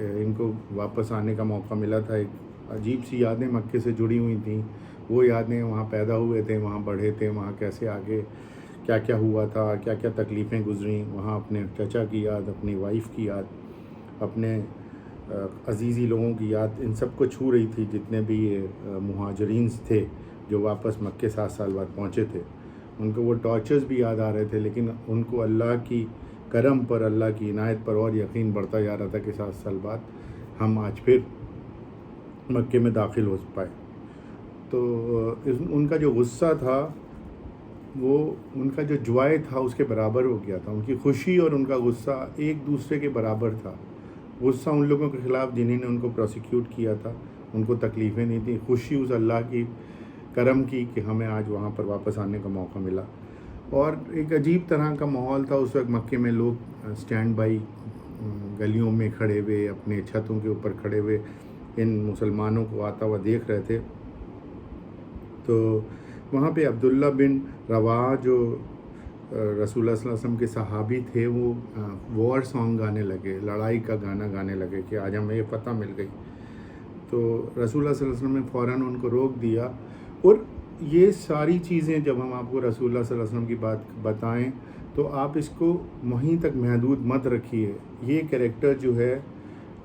ان کو واپس آنے کا موقع ملا تھا. ایک عجیب سی یادیں مکے سے جڑی ہوئی تھیں. وہ یادیں وہاں پیدا ہوئے تھے, وہاں بڑھے تھے, وہاں کیسے آگے کیا کیا ہوا تھا, کیا کیا تکلیفیں گزریں. وہاں اپنے چچا کی یاد, اپنی وائف کی یاد, اپنے عزیزی لوگوں کی یاد, ان سب کو چھو رہی تھی. جتنے بھی مہاجرین تھے جو واپس مکے 7 سال بعد پہنچے تھے, ان کو وہ ٹارچرز بھی یاد آ رہے تھے, لیکن ان کو اللہ کی کرم پر, اللہ کی عنایت پر اور یقین بڑھتا جا رہا تھا کہ 7 سال بعد ہم آج پھر مکے میں داخل ہو پائے. تو ان کا جو غصہ تھا وہ ان کا جو جوائے تھا اس کے برابر ہو گیا تھا. ان کی خوشی اور ان کا غصہ ایک دوسرے کے برابر تھا. غصہ ان لوگوں کے خلاف جنہوں نے ان کو پروسیکیوٹ کیا تھا, ان کو تکلیفیں نہیں تھیں. خوشی اس اللہ کی کرم کی کہ ہمیں آج وہاں پر واپس آنے کا موقع ملا. اور ایک عجیب طرح کا ماحول تھا اس وقت مکے میں. لوگ اسٹینڈ بائی گلیوں میں کھڑے ہوئے, اپنے چھتوں کے اوپر کھڑے ہوئے ان مسلمانوں کو آتا ہوا دیکھ رہے تھے. تو وہاں پہ عبداللہ بن رواحہ جو رسول اللہ صلی اللہ علیہ وسلم کے صحابی تھے, وہ وار سانگ گانے لگے, لڑائی کا گانا گانے لگے کہ آج ہمیں یہ فتح مل گئی. تو رسول اللہ صلی اللہ علیہ وسلم نے فوراً ان کو روک دیا. اور یہ ساری چیزیں جب ہم آپ کو رسول اللہ صلی اللہ علیہ وسلم کی بات بتائیں تو آپ اس کو وہیں تک محدود مت رکھیے. یہ کریکٹر جو ہے,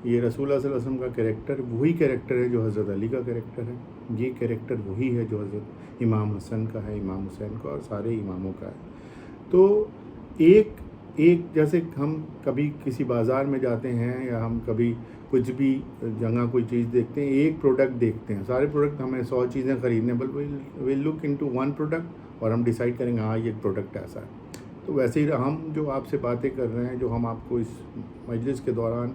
یہ رسول اللہ صلی اللہ علیہ وسلم کا کریکٹر وہی کریکٹر ہے جو حضرت علی کا کریکٹر ہے. یہ کریکٹر وہی ہے جو حضرت امام حسن کا ہے, امام حسین کا, اور سارے اماموں کا ہے. تو ایک جیسے ہم کبھی کسی بازار میں جاتے ہیں یا ہم کبھی کچھ بھی جگہ کوئی چیز دیکھتے ہیں, ایک پروڈکٹ دیکھتے ہیں. سارے پروڈکٹ ہمیں 100 چیزیں خریدنے, بل وی لک انٹو ون پروڈکٹ اور ہم ڈیسائیڈ کریں گے ہاں یہ پروڈکٹ ایسا ہے. تو ویسے ہی ہم جو آپ سے باتیں کر رہے ہیں, جو ہم آپ کو اس مجلس کے دوران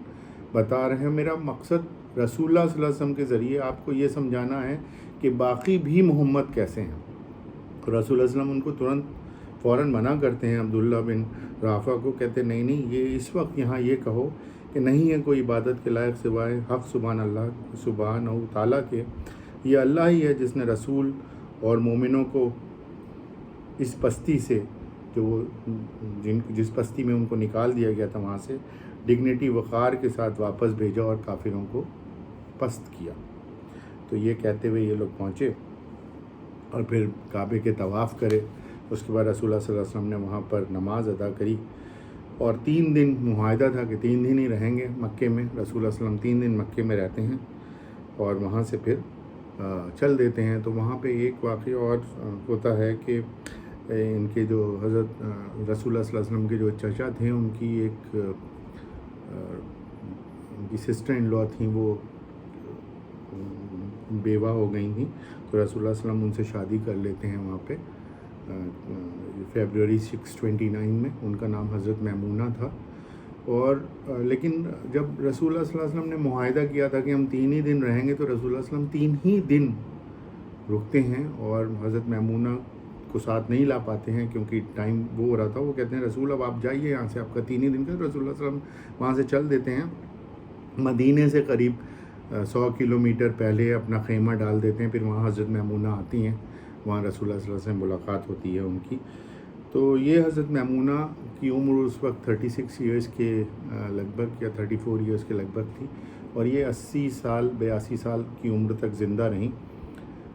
بتا رہے ہیں, میرا مقصد رسول اللہ صلی اللہ علیہ وسلم کے ذریعے آپ کو یہ سمجھانا ہے کہ باقی بھی محمد کیسے ہیں. رسول اللہ صلی اللہ علیہ وسلم ان کو ترنت فوراً منع کرتے ہیں. عبداللہ بن رافع کو کہتے ہیں نہیں, یہ اس وقت یہاں یہ کہو کہ نہیں ہے کوئی عبادت کے لائق سوائے حق سبحان اللہ سبحانہ تعالیٰ کے. یہ اللہ ہی ہے جس نے رسول اور مومنوں کو اس پستی سے, جو جس پستی میں ان کو نکال دیا گیا تھا وہاں سے, ڈگنیٹی وقار کے ساتھ واپس بھیجا اور کافروں کو پست کیا. تو یہ کہتے ہوئے یہ لوگ پہنچے اور پھر کعبے کے طواف کرے. اس کے بعد رسول اللہ صلی اللہ علیہ وسلم نے وہاں پر نماز ادا کری, اور 3 دن معاہدہ تھا کہ 3 دن ہی رہیں گے مکے میں. رسول اللہ صلی اللہ علیہ وسلم 3 دن مکے میں رہتے ہیں اور وہاں سے پھر چل دیتے ہیں. تو وہاں پہ ایک واقعہ اور ہوتا ہے کہ ان کے جو حضرت رسول اللہ صلی اللہ علیہ وسلم کے جو چچا تھے, ان کی ایک ان کی سسٹر ان لا تھیں, وہ بیوہ ہو گئی تھیں. تو رسول اللہ صلی اللہ علیہ وسلم ان سے شادی کر لیتے ہیں وہاں پہ فیبروری 629 میں. ان کا نام حضرت میمونہ تھا. اور لیکن جب رسول اللہ صلی اللہ علیہ وسلم نے معاہدہ کیا تھا کہ ہم 3 ہی دن رہیں گے, تو رسول اللہ صلی اللہ علیہ وسلم 3 ہی دن رکتے ہیں اور حضرت میمونہ کو ساتھ نہیں لا پاتے ہیں کیونکہ ٹائم وہ ہو رہا تھا. وہ کہتے ہیں رسول اب آپ جائیے یہاں سے, آپ کا 3 ہی دن کا. رسول اللہ صلی اللہ علیہ وسلم وہاں سے چل دیتے ہیں. مدینے سے قریب 100 کلومیٹر پہلے اپنا خیمہ ڈال دیتے ہیں. پھر وہاں حضرت میمونہ آتی ہیں, وہاں رسول اللہ صلی اللہ علیہ وسلم ملاقات ہوتی ہے ان کی. تو یہ حضرت میمونہ کی عمر اس وقت 36 ایئرس کے لگ بھگ یا 34 ایئرس کے لگ بھگ تھی, اور یہ 82 سال کی عمر تک زندہ رہیں.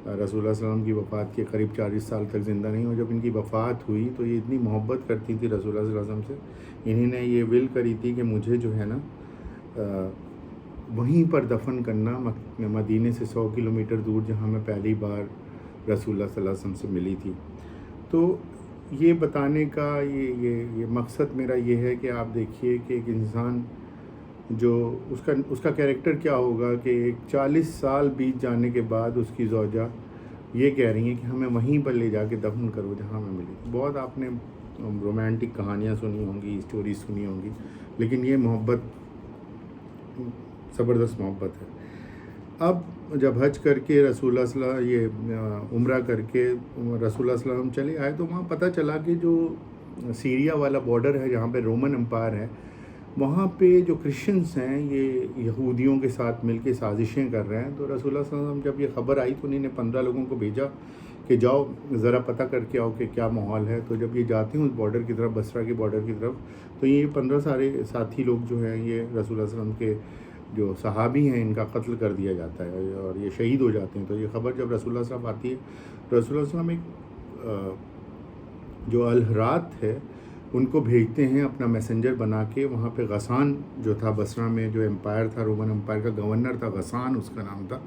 رسول اللہ صلی اللہ علیہ وسلم کی وفات کے قریب 40 سال تک زندہ رہیں. اور جب ان کی وفات ہوئی تو یہ اتنی محبت کرتی تھی رسول اللہ صلی اللہ علیہ وسلم سے, انہوں نے یہ ول کری تھی کہ مجھے جو ہے نا وہیں پر دفن کرنا, مدینے سے 100 کلومیٹر دور, جہاں میں پہلی بار رسول اللہ صلی اللہ علیہ وسلم سے ملی تھی. تو یہ بتانے کا یہ مقصد میرا یہ ہے کہ آپ دیکھیے کہ ایک انسان جو اس کا کیریکٹر کیا ہوگا کہ 40 سال بیت جانے کے بعد اس کی زوجہ یہ کہہ رہی ہیں کہ ہمیں وہیں پر لے جا کے دفن کرو جہاں ہمیں ملی. بہت آپ نے رومانٹک کہانیاں سنی ہوں گی, اسٹوریز سنی ہوں گی, لیکن یہ محبت زبردست محبت ہے. اب جب حج کر کے رسول اللہ صلی اللہ یہ عمرہ کر کے رسول اللہ صلی اللہ علیہ وسلم چلے آئے, تو وہاں پتہ چلا کہ جو سیریا والا بارڈر ہے جہاں پہ رومن امپائر ہے, وہاں پہ جو کرسچنس ہیں یہ یہودیوں کے ساتھ مل کے سازشیں کر رہے ہیں. تو رسول اللہ صلی اللہ علیہ وسلم جب یہ خبر آئی تو انہوں نے 15 لوگوں کو بھیجا کہ جاؤ ذرا پتہ کر کے آؤ کہ کیا ماحول ہے. تو جب یہ جاتے ہیں اس بارڈر کی طرف, بصرہ کے بارڈر کی طرف, تو یہ 15 سارے ساتھی لوگ جو ہیں یہ رسول اللہ صلی اللہ علیہ وسلم کے جو صحابی ہیں ان کا قتل کر دیا جاتا ہے اور یہ شہید ہو جاتے ہیں. تو یہ خبر جب رسول اللہ صلی اللہ علیہ وسلم آتی ہے تو رسول اللہ صلی اللہ علیہ وسلم ایک جو الحرات ہے ان کو بھیجتے ہیں اپنا میسنجر بنا کے. وہاں پہ غسان جو تھا بصرہ میں جو امپائر تھا رومن امپائر کا گورنر تھا, غسان اس کا نام تھا,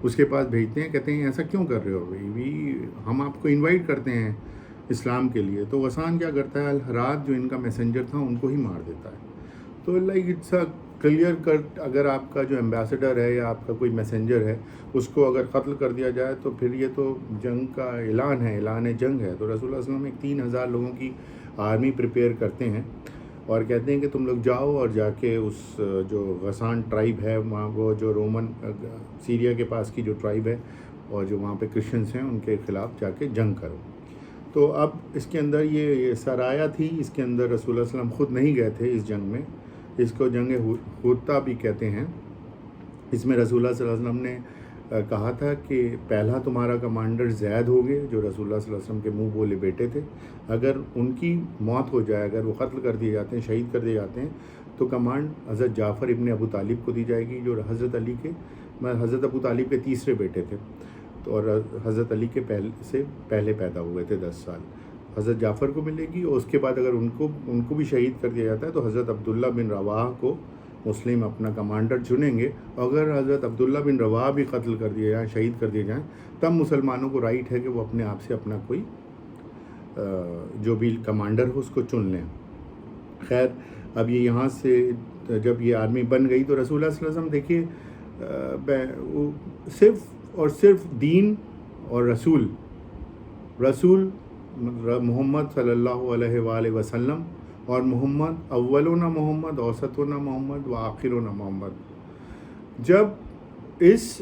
اس کے پاس بھیجتے ہیں. کہتے ہیں ایسا کیوں کر رہے ہو بھائی, ہم آپ کو انوائٹ کرتے ہیں اسلام کے لیے. تو غسان کیا کرتا ہے, الحرات جو ان کا میسنجر تھا ان کو ہی مار دیتا ہے. تو like it's a clear cut, اگر آپ کا جو ایمبیسڈر ہے یا آپ کا کوئی میسنجر ہے اس کو اگر قتل کر دیا جائے تو پھر یہ تو جنگ کا اعلان ہے, اعلان جنگ ہے. تو رسول اللہ صلی اللہ علیہ وسلم 3,000 لوگوں کی آرمی پریپیئر کرتے ہیں اور کہتے ہیں کہ تم لوگ جاؤ اور جا کے اس جو غسان ٹرائب ہے وہاں, وہ جو رومن سیریا کے پاس کی جو ٹرائب ہے اور جو وہاں پہ کرسچنس ہیں ان کے خلاف جا کے جنگ کرو. تو اب اس کے اندر یہ سرایا تھی, اس کے اندر رسول اللہ صلی اللہ علیہ وسلم خود نہیں گئے تھے اس جنگ میں. اس کو جنگ ہوتا بھی کہتے ہیں. اس میں رسول اللہ صلی اللہ علیہ وسلم نے کہا تھا کہ پہلا تمہارا کمانڈر زید ہوگے جو رسول اللہ صلی اللہ علیہ وسلم کے منہ بولے بیٹے تھے. اگر ان کی موت ہو جائے, اگر وہ قتل کر دیے جاتے ہیں, شہید کر دیے جاتے ہیں, تو کمانڈ حضرت جعفر ابن ابو طالب کو دی جائے گی جو حضرت علی کے حضرت ابو طالب کے تیسرے بیٹے تھے. تو اور حضرت علی کے پہلے پیدا ہوئے تھے 10 سال. حضرت جعفر کو ملے گی. اور اس کے بعد اگر ان کو بھی شہید کر دیا جاتا ہے تو حضرت عبداللہ بن رواحہ کو مسلم اپنا کمانڈر چنیں گے. اگر حضرت عبداللہ بن رواحہ بھی قتل کر دیے جائیں, شہید کر دیے جائیں, تب مسلمانوں کو رائٹ ہے کہ وہ اپنے آپ سے اپنا کوئی جو بھی کمانڈر ہو اس کو چن لیں. خیر, اب یہ یہاں سے جب یہ آرمی بن گئی تو رسول اللہ صلی اللہ علیہ وسلم دیکھیے صرف اور صرف دین اور رسول محمد صلی اللہ علیہ وآلہ وسلم, اور محمد اولنا محمد, اوسطنا محمد و آخرنا محمد. جب اس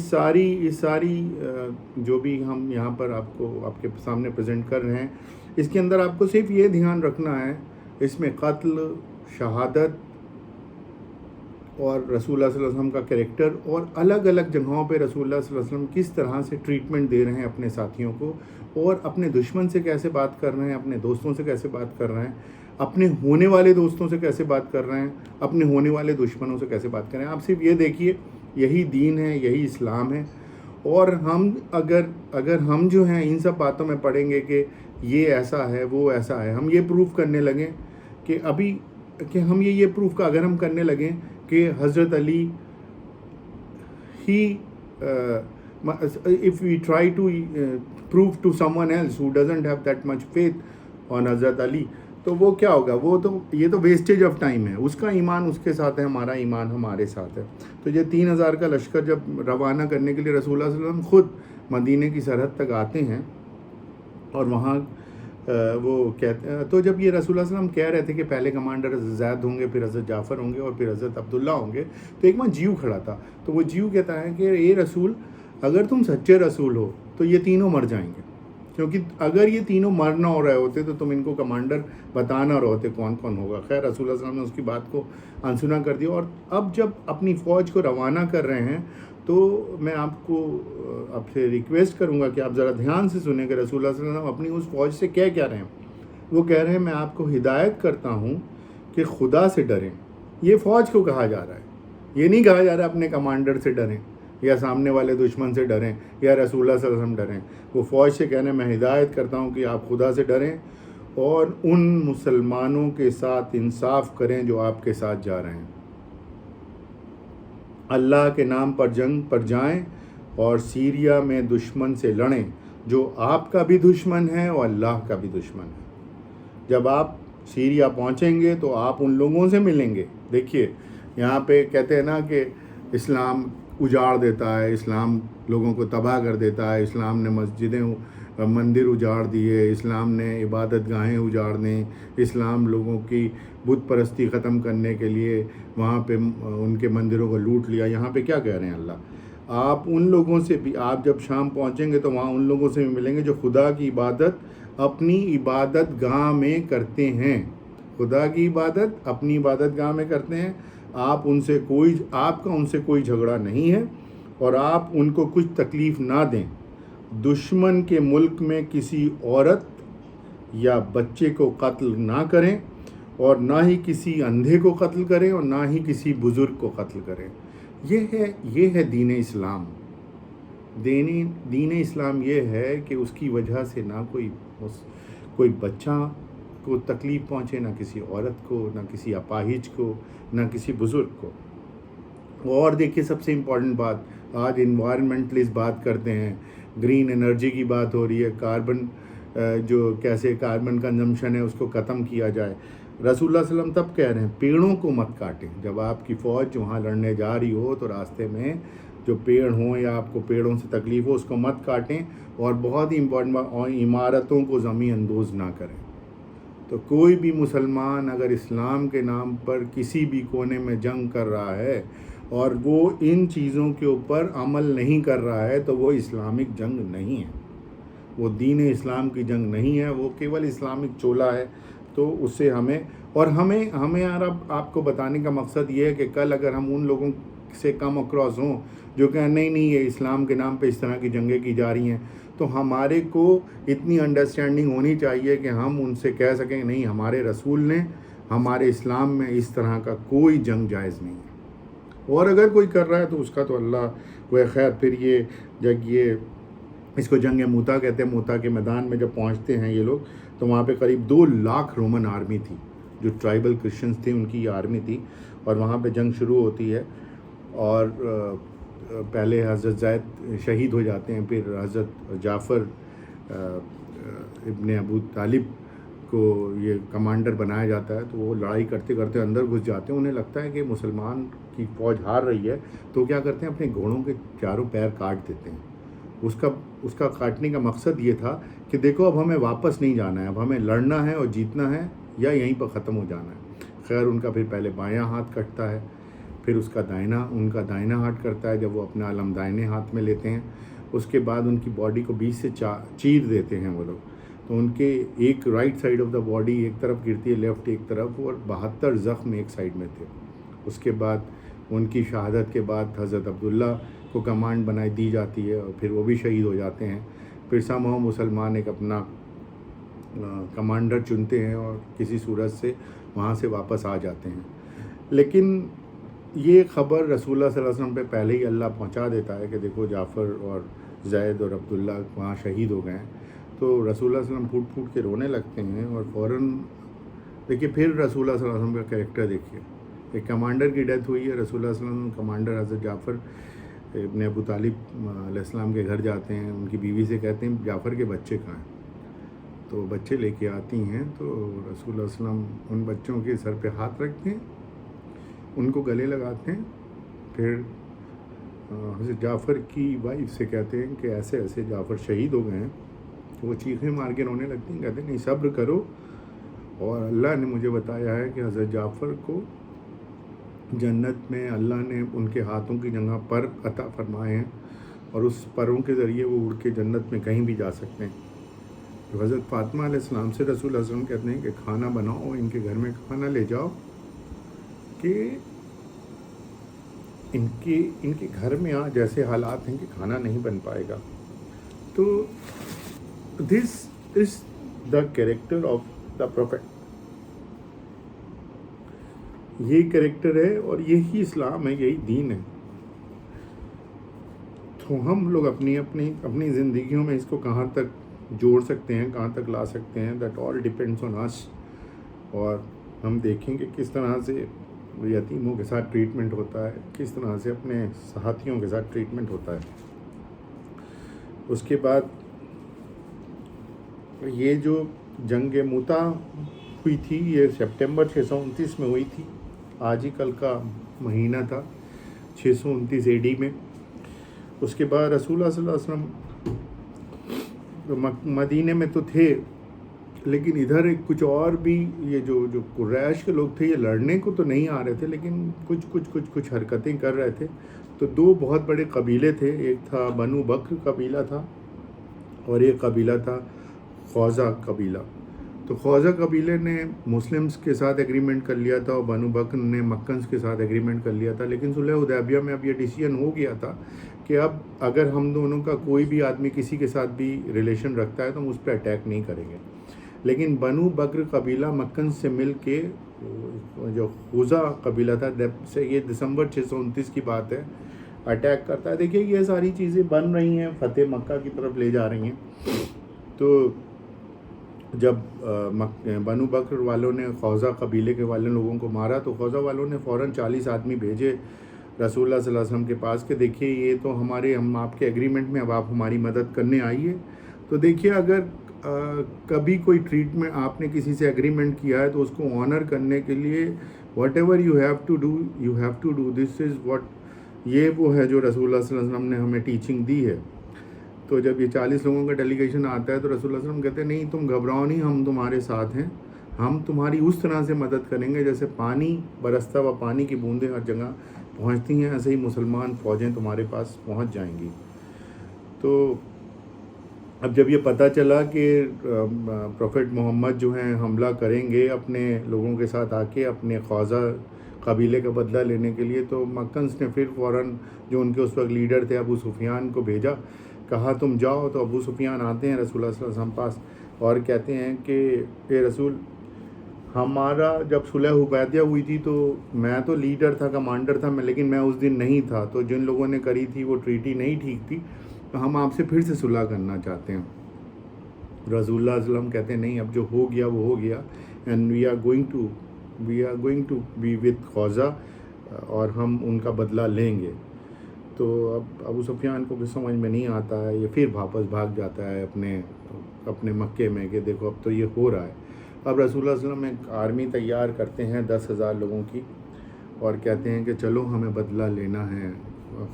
ساری جو بھی ہم یہاں پر آپ کے سامنے پریزنٹ کر رہے ہیں, اس کے اندر آپ کو صرف یہ دھیان رکھنا ہے, اس میں قتل, شہادت اور رسول اللہ صلی اللہ علیہ وسلم کا کریکٹر, اور الگ الگ جگہوں پہ رسول اللہ صلی اللہ علیہ وسلم کس طرح سے ٹریٹمنٹ دے رہے ہیں اپنے ساتھیوں کو, اور اپنے دشمن سے کیسے بات کر رہے ہیں, اپنے دوستوں سے کیسے بات کر رہے ہیں, اپنے ہونے والے دوستوں سے کیسے بات کر رہے ہیں, اپنے ہونے والے دشمنوں سے کیسے بات کر رہے ہیں. آپ صرف یہ دیکھیے, یہی دین ہے, یہی اسلام ہے. اور ہم اگر ہم جو ہیں ان سب باتوں میں پڑھیں گے کہ یہ ایسا ہے وہ ایسا ہے, ہم یہ پروف کرنے لگیں کہ ہم یہ پروف کا اگر ہم کرنے لگیں کہ حضرت علی if we try to prove to someone else who doesn't have that much faith on حضرت علی, تو وہ کیا ہوگا, یہ تو ویسٹیج آف ٹائم ہے. اس کا ایمان اس کے ساتھ ہے, ہمارا ایمان ہمارے ساتھ ہے. تو یہ 3,000 کا لشکر جب روانہ کرنے کے لیے رسول اللہ صلی اللہ علیہ وسلم خود مدینے کی سرحد تک آتے ہیں اور وہاں وہ کہتے ہیں, تو جب یہ رسول اللہ صلی اللہ علیہ وسلم کہہ رہے تھے کہ پہلے کمانڈر حضرت زید ہوں گے, پھر حضرت جعفر ہوں گے اور پھر حضرت عبداللہ ہوں گے, تو ایک وہاں جیو کھڑا تھا. تو وہ جیو کہتا ہے کہ اے رسول, اگر تم سچے رسول ہو تو یہ تینوں مر جائیں گے, کیونکہ اگر یہ تینوں مر نہ ہو رہے ہوتے تو تم ان کو کمانڈر بتانا رہے ہوتے کون کون ہوگا. خیر, رسول اللہ صلی اللہ علیہ وسلم نے اس کی بات کو انسنا کر دیا. اور اب جب اپنی فوج کو روانہ کر رہے ہیں تو میں آپ سے ریکویسٹ کروں گا کہ آپ ذرا دھیان سے سنیں کہ رسول اللہ صلی اللہ علیہ وسلم اپنی اس فوج سے کیا رہے ہیں. وہ کہہ رہے ہیں میں آپ کو ہدایت کرتا ہوں کہ خدا سے ڈریں. یہ فوج کو کہا جا رہا ہے, یہ نہیں کہا جا رہا اپنے کمانڈر سے ڈریں یا سامنے والے دشمن سے ڈریں یا رسول اللہ صلی اللہ علیہ وسلم ڈریں. وہ فوج سے کہنے میں ہدایت کرتا ہوں کہ آپ خدا سے ڈریں اور ان مسلمانوں کے ساتھ انصاف کریں جو آپ کے ساتھ جا رہے ہیں. اللہ کے نام پر جنگ پر جائیں اور سیریا میں دشمن سے لڑیں جو آپ کا بھی دشمن ہے اور اللہ کا بھی دشمن ہے. جب آپ سیریا پہنچیں گے تو آپ ان لوگوں سے ملیں گے. دیکھیے یہاں پہ کہتے ہیں نا کہ اسلام اجاڑ دیتا ہے, اسلام لوگوں کو تباہ کر دیتا ہے, اسلام نے مسجدیں مندر اجاڑ دیے, اسلام نے عبادت گاہیں اجاڑ دیں, اسلام لوگوں کی بت پرستی ختم کرنے کے لیے وہاں پہ ان کے مندروں کو لوٹ لیا. یہاں پہ کیا کہہ رہے ہیں اللہ, آپ ان لوگوں سے بھی, آپ جب شام پہنچیں گے تو وہاں ان لوگوں سے بھی ملیں گے جو خدا کی عبادت اپنی عبادت گاہ میں کرتے ہیں. خدا کی عبادت اپنی عبادت گاہ میں کرتے ہیں. آپ کا ان سے کوئی جھگڑا نہیں ہے اور آپ ان کو کچھ تکلیف نہ دیں. دشمن کے ملک میں کسی عورت یا بچے کو قتل نہ کریں اور نہ ہی کسی اندھے کو قتل کریں اور نہ ہی کسی بزرگ کو قتل کریں. یہ ہے دین اسلام. دین اسلام یہ ہے کہ اس کی وجہ سے نہ کوئی بچہ کو تکلیف پہنچے، نہ کسی عورت کو، نہ کسی اپاہج کو، نہ کسی بزرگ کو. اور دیکھیے سب سے امپورٹنٹ بات، آج انوائرمنٹلسٹ بات کرتے ہیں، گرین انرجی کی بات ہو رہی ہے، کاربن کیسے کاربن کنزمپشن ہے اس کو ختم کیا جائے. رسول اللہ صلی اللہ علیہ وسلم تب کہہ رہے ہیں پیڑوں کو مت کاٹیں. جب آپ کی فوج وہاں لڑنے جا رہی ہو تو راستے میں جو پیڑ ہوں یا آپ کو پیڑوں سے تکلیف ہو اس کو مت کاٹیں. اور بہت ہی امپورٹنٹ بات، عمارتوں کو زمین اندوز نہ کریں. تو کوئی بھی مسلمان اگر اسلام کے نام پر کسی بھی کونے میں جنگ کر رہا ہے اور وہ ان چیزوں کے اوپر عمل نہیں کر رہا ہے تو وہ اسلامک جنگ نہیں ہے، وہ دین اسلام کی جنگ نہیں ہے، وہ کیول اسلامک چولہ ہے. تو اس سے ہمیں یار اب آپ کو بتانے کا مقصد یہ ہے کہ کل اگر ہم ان لوگوں سے کم اکراس ہوں جو کہ نہیں یہ اسلام کے نام پہ اس طرح کی جنگیں کی جا رہی ہیں، تو ہمارے کو اتنی انڈرسٹینڈنگ ہونی چاہیے کہ ہم ان سے کہہ سکیں نہیں، ہمارے رسول نے ہمارے اسلام میں اس طرح کا کوئی جنگ جائز نہیں ہے. اور اگر کوئی کر رہا ہے تو اس کا تو اللہ وہ خیر. پھر یہ اس کو جنگ موتا کہتے ہیں. موتا کے میدان میں جب پہنچتے ہیں یہ لوگ تو وہاں پہ قریب 2 لاکھ رومن آرمی تھی، جو ٹرائبل کرسچنز تھے ان کی یہ آرمی تھی. اور وہاں پہ جنگ شروع ہوتی ہے اور پہلے حضرت زید شہید ہو جاتے ہیں، پھر حضرت جعفر ابن ابو طالب کو یہ کمانڈر بنایا جاتا ہے. تو وہ لڑائی کرتے کرتے اندر گھس جاتے ہیں. انہیں لگتا ہے کہ مسلمان کی فوج ہار رہی ہے تو کیا کرتے ہیں، اپنے گھوڑوں کے چاروں پیر کاٹ دیتے ہیں. اس کا کاٹنے کا مقصد یہ تھا کہ دیکھو اب ہمیں واپس نہیں جانا ہے، اب ہمیں لڑنا ہے اور جیتنا ہے یا یہیں پر ختم ہو جانا ہے. خیر ان کا پھر پہلے بایاں ہاتھ کٹتا ہے، پھر ان کا دائنا ہاتھ کرتا ہے جب وہ اپنا علم دائنے ہاتھ میں لیتے ہیں. اس کے بعد ان کی باڈی کو 20 سے چیر دیتے ہیں وہ لوگ. تو ان کے ایک right side of the body ایک طرف گرتی ہے، لیفٹ ایک طرف، اور 72 زخم ایک سائڈ میں تھے. اس کے بعد ان کی شہادت کے بعد حضرت عبداللہ کو کمانڈ بنائی دی جاتی ہے اور پھر وہ بھی شہید ہو جاتے ہیں. پھر سامہ مسلمان ایک اپنا کمانڈر چنتے ہیں اور کسی صورت سے وہاں سے واپس آ جاتے ہیں. لیکن یہ خبر رسول اللہ صلی اللہ علیہ وسلم پہ پہلے ہی اللہ پہنچا دیتا ہے کہ دیکھو جعفر اور زید اور عبداللہ وہاں شہید ہو گئے ہیں. تو رسول اللہ صلی اللہ علیہ وسلم پھوٹ کے رونے لگتے ہیں اور فوراً دیکھیے پھر رسول اللہ صلی اللہ علیہ وسلم کا کریکٹر دیکھیے. ایک کمانڈر کی ڈیتھ ہوئی ہے، رسول اللہ صلی اللہ علیہ وسلم کمانڈر حضرت جعفر ابن ابو طالب علیہ السلام کے گھر جاتے ہیں. ان کی بیوی سے کہتے ہیں جعفر کے بچے کہاں ہیں؟ تو بچے لے کے آتی ہیں. تو رسول اللہ صلی اللہ علیہ وسلم ان بچوں کے سر پہ ہاتھ رکھتے ہیں، ان کو گلے لگاتے ہیں. پھر حضرت جعفر کی وائف سے کہتے ہیں کہ ایسے ایسے جعفر شہید ہو گئے ہیں. تو وہ چیخیں مار کے رونے لگتی ہیں، کہتے ہیں نہیں صبر کرو، اور اللہ نے مجھے بتایا ہے کہ حضرت جعفر کو جنت میں اللہ نے ان کے ہاتھوں کی جگہ پر عطا فرمائے ہیں اور اس پروں کے ذریعے وہ اڑ کے جنت میں کہیں بھی جا سکتے ہیں. تو حضرت فاطمہ علیہ السلام سے رسول اللہ صلی اللہ علیہ وسلم کہتے ہیں کہ کھانا بناؤ، ان کے گھر میں کھانا لے جاؤ کہ ان کے گھر میں جیسے حالات ہیں کہ کھانا نہیں بن پائے گا. تو this is the character of the prophet. یہ کریکٹر ہے اور یہی اسلام ہے، یہی دین ہے. تو ہم لوگ اپنی زندگیوں میں اس کو کہاں تک جوڑ سکتے ہیں، کہاں تک لا سکتے ہیں، دیٹ آل ڈیپینڈس آن اس. اور ہم دیکھیں کہ کس طرح سے یتیموں کے ساتھ ٹریٹمنٹ ہوتا ہے، کس طرح سے اپنے ساتھیوں کے ساتھ ٹریٹمنٹ ہوتا ہے. اس کے بعد یہ جو جنگ موتا ہوئی تھی یہ سپٹمبر 629 میں ہوئی تھی. آج ہی کل کا مہینہ تھا 629 AD میں. اس کے بعد رسول اللہ صلی اللہ علیہ وسلم مدینے میں تو تھے، لیکن ادھر کچھ اور بھی یہ جو قریش کے لوگ تھے یہ لڑنے کو تو نہیں آ رہے تھے، لیکن کچھ حرکتیں کر رہے تھے. تو 2 بہت بڑے قبیلے تھے، ایک تھا بنو بکر قبیلہ تھا اور ایک قبیلہ تھا خوزہ قبیلہ. تو خوزہ قبیلے نے مسلمز کے ساتھ ایگریمنٹ کر لیا تھا اور بنو بکر نے مکنز کے ساتھ ایگریمنٹ کر لیا تھا. لیکن صلح حدیبیہ میں اب یہ ڈیسیجن ہو گیا تھا کہ اب اگر ہم دونوں کا کوئی بھی آدمی کسی کے ساتھ بھی ریلیشن رکھتا ہے تو ہم اس پہ اٹیک نہیں کریں گے. لیکن بنو بکر قبیلہ مکن سے مل کے جو خوزہ قبیلہ تھا سے یہ دسمبر 629 کی بات ہے اٹیک کرتا ہے. دیکھیے یہ ساری چیزیں بن رہی ہیں، فتح مکہ کی طرف لے جا رہی ہیں. تو جب بنو بکر والوں نے خوزہ قبیلے کے والے لوگوں کو مارا تو خوزہ والوں نے فوراً 40 آدمی بھیجے رسول اللہ صلی اللہ علیہ وسلم کے پاس کہ دیکھیے یہ تو ہم آپ کے ایگریمنٹ میں اب آپ ہماری مدد کرنے آئیے. تو دیکھیے اگر کبھی کوئی ٹریٹمنٹ آپ نے کسی سے ایگریمنٹ کیا ہے تو اس کو آنر کرنے کے لیے whatever you have to do this is what, یہ وہ ہے جو رسول اللہ صلی اللہ علیہ وسلم نے ہمیں ٹیچنگ دی ہے. تو جب یہ 40 لوگوں کا ڈیلیگیشن آتا ہے تو رسول اللہ صلی اللہ علیہ وسلم کہتے ہیں نہیں تم گھبراؤ نہیں، ہم تمہارے ساتھ ہیں، ہم تمہاری اس طرح سے مدد کریں گے جیسے پانی برستا ہوا پانی کی بوندیں ہر جگہ پہنچتی ہیں، ایسے ہی مسلمان فوجیں تمہارے پاس پہنچ جائیں گی. تو اب جب یہ پتہ چلا کہ پروفیٹ محمد جو ہیں حملہ کریں گے اپنے لوگوں کے ساتھ آ کے اپنے خوزہ قبیلے کا بدلہ لینے کے لیے، تو مکنس نے پھر فوراً جو ان کے اس وقت لیڈر تھے ابو سفیان کو بھیجا، کہا تم جاؤ. تو ابو سفیان آتے ہیں رسول اللہ صلی اللہ علیہ وسلم پاس اور کہتے ہیں کہ اے رسول، ہمارا جب صلح حدیبیہ ہوئی تھی تو میں تو لیڈر تھا، کمانڈر تھا میں، لیکن میں اس دن نہیں تھا. تو جن لوگوں نے کری تھی وہ ٹریٹی نہیں ٹھیک تھی، تو ہم آپ سے پھر سے صلح کرنا چاہتے ہیں. رسول اللہ صلی اللہ علیہ وسلم کہتے ہیں نہیں، اب جو ہو گیا وہ ہو گیا، and we are going to be with Jose, اور ہم ان کا بدلہ لیں گے. تو اب ابو سفیان کو بھی سمجھ میں نہیں آتا ہے، یہ پھر واپس بھاگ جاتا ہے اپنے مکے میں کہ دیکھو اب تو یہ ہو رہا ہے. اب رسول اللہ صلی اللہ علیہ وسلم ایک آرمی تیار کرتے ہیں 10,000 لوگوں کی، اور کہتے ہیں کہ چلو ہمیں بدلہ لینا ہے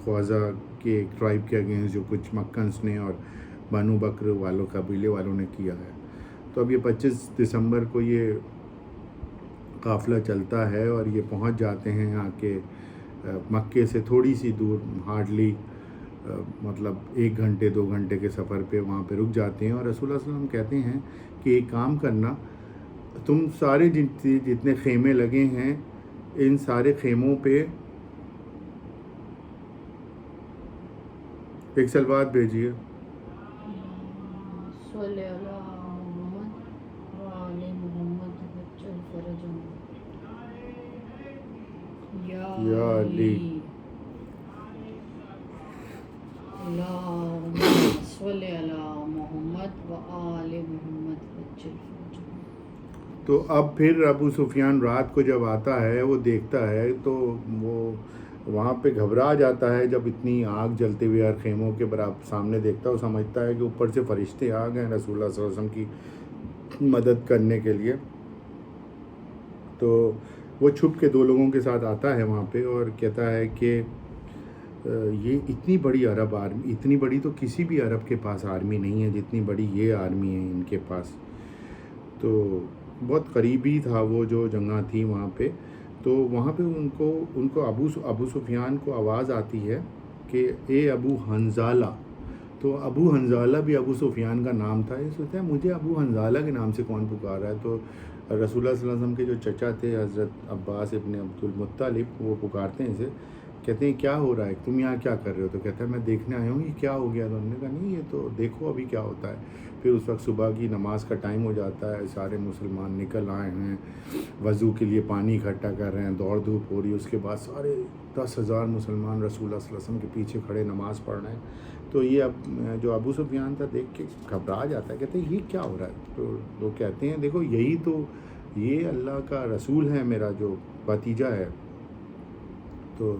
خوزہ کے ایک ٹرائب کے اگینسٹ جو کچھ مکنس نے اور بنو بکر والوں قبیلے والوں نے کیا ہے. تو اب یہ 25 دسمبر کو یہ قافلہ چلتا ہے اور یہ پہنچ جاتے ہیں آ کے مکے سے تھوڑی سی دور، ہارڈلی مطلب 1 گھنٹے 2 گھنٹے کے سفر پہ وہاں پہ رک جاتے ہیں. اور رسول اللہ صلی اللہ علیہ وسلم کہتے ہیں کہ ایک کام کرنا، تم سارے جتنے خیمے لگے ہیں ان سارے خیموں پہ ایک سلوات بھیجیے. یا علی تو اب پھر ابو سفیان رات کو جب آتا ہے وہ دیکھتا ہے تو وہ وہاں پہ گھبرا جاتا ہے. جب اتنی آگ جلتے ہوئے ہر خیموں کے برابر سامنے دیکھتا ہے، وہ سمجھتا ہے کہ اوپر سے فرشتے آ گئے رسول اللہ صلی اللہ علیہ وسلم کی مدد کرنے کے لیے. تو وہ چھپ کے 2 لوگوں کے ساتھ آتا ہے وہاں پہ اور کہتا ہے کہ یہ اتنی بڑی عرب آرمی، اتنی بڑی تو کسی بھی عرب کے پاس آرمی نہیں ہے جتنی بڑی یہ آرمی ہے ان کے پاس. تو بہت قریبی تھا وہ جو جگہ تھی وہاں پہ. تو وہاں پہ ان کو ابو سفیان کو آواز آتی ہے کہ اے ابو حنظالہ. تو ابو حنظالہ بھی ابو سفیان کا نام تھا. یہ سوچتا ہے مجھے ابو حنظالہ کے نام سے کون پکار رہا ہے. تو رسول اللہ صلی اللہ علیہ وسلم کے جو چچا تھے حضرت عباس ابن عبد المطلب، وہ پکارتے ہیں اسے، کہتے ہیں کیا ہو رہا ہے، تم یہاں کیا کر رہے ہو؟ تو کہتا ہے میں دیکھنے آیا ہوں یہ کیا ہو گیا. تو انہوں نے کہا نہیں یہ تو دیکھو ابھی کیا ہوتا ہے. پھر اس وقت صبح کی نماز کا ٹائم ہو جاتا ہے، سارے مسلمان نکل آئے ہیں، وضو کے لیے پانی اکٹھا کر رہے ہیں، دوڑ دھوپ ہو رہی ہے. اس کے بعد سارے 10,000 مسلمان رسول اللہ صلی اللہ علیہ وسلم کے پیچھے کھڑے نماز پڑھ رہے ہیں. تو یہ اب جو ابو سفیان تھا دیکھ کے گھبرا جاتا ہے، کہتے ہیں یہ کیا ہو رہا ہے. تو لوگ کہتے ہیں دیکھو یہی تو یہ اللہ کا رسول ہے، میرا جو بھتیجا ہے. تو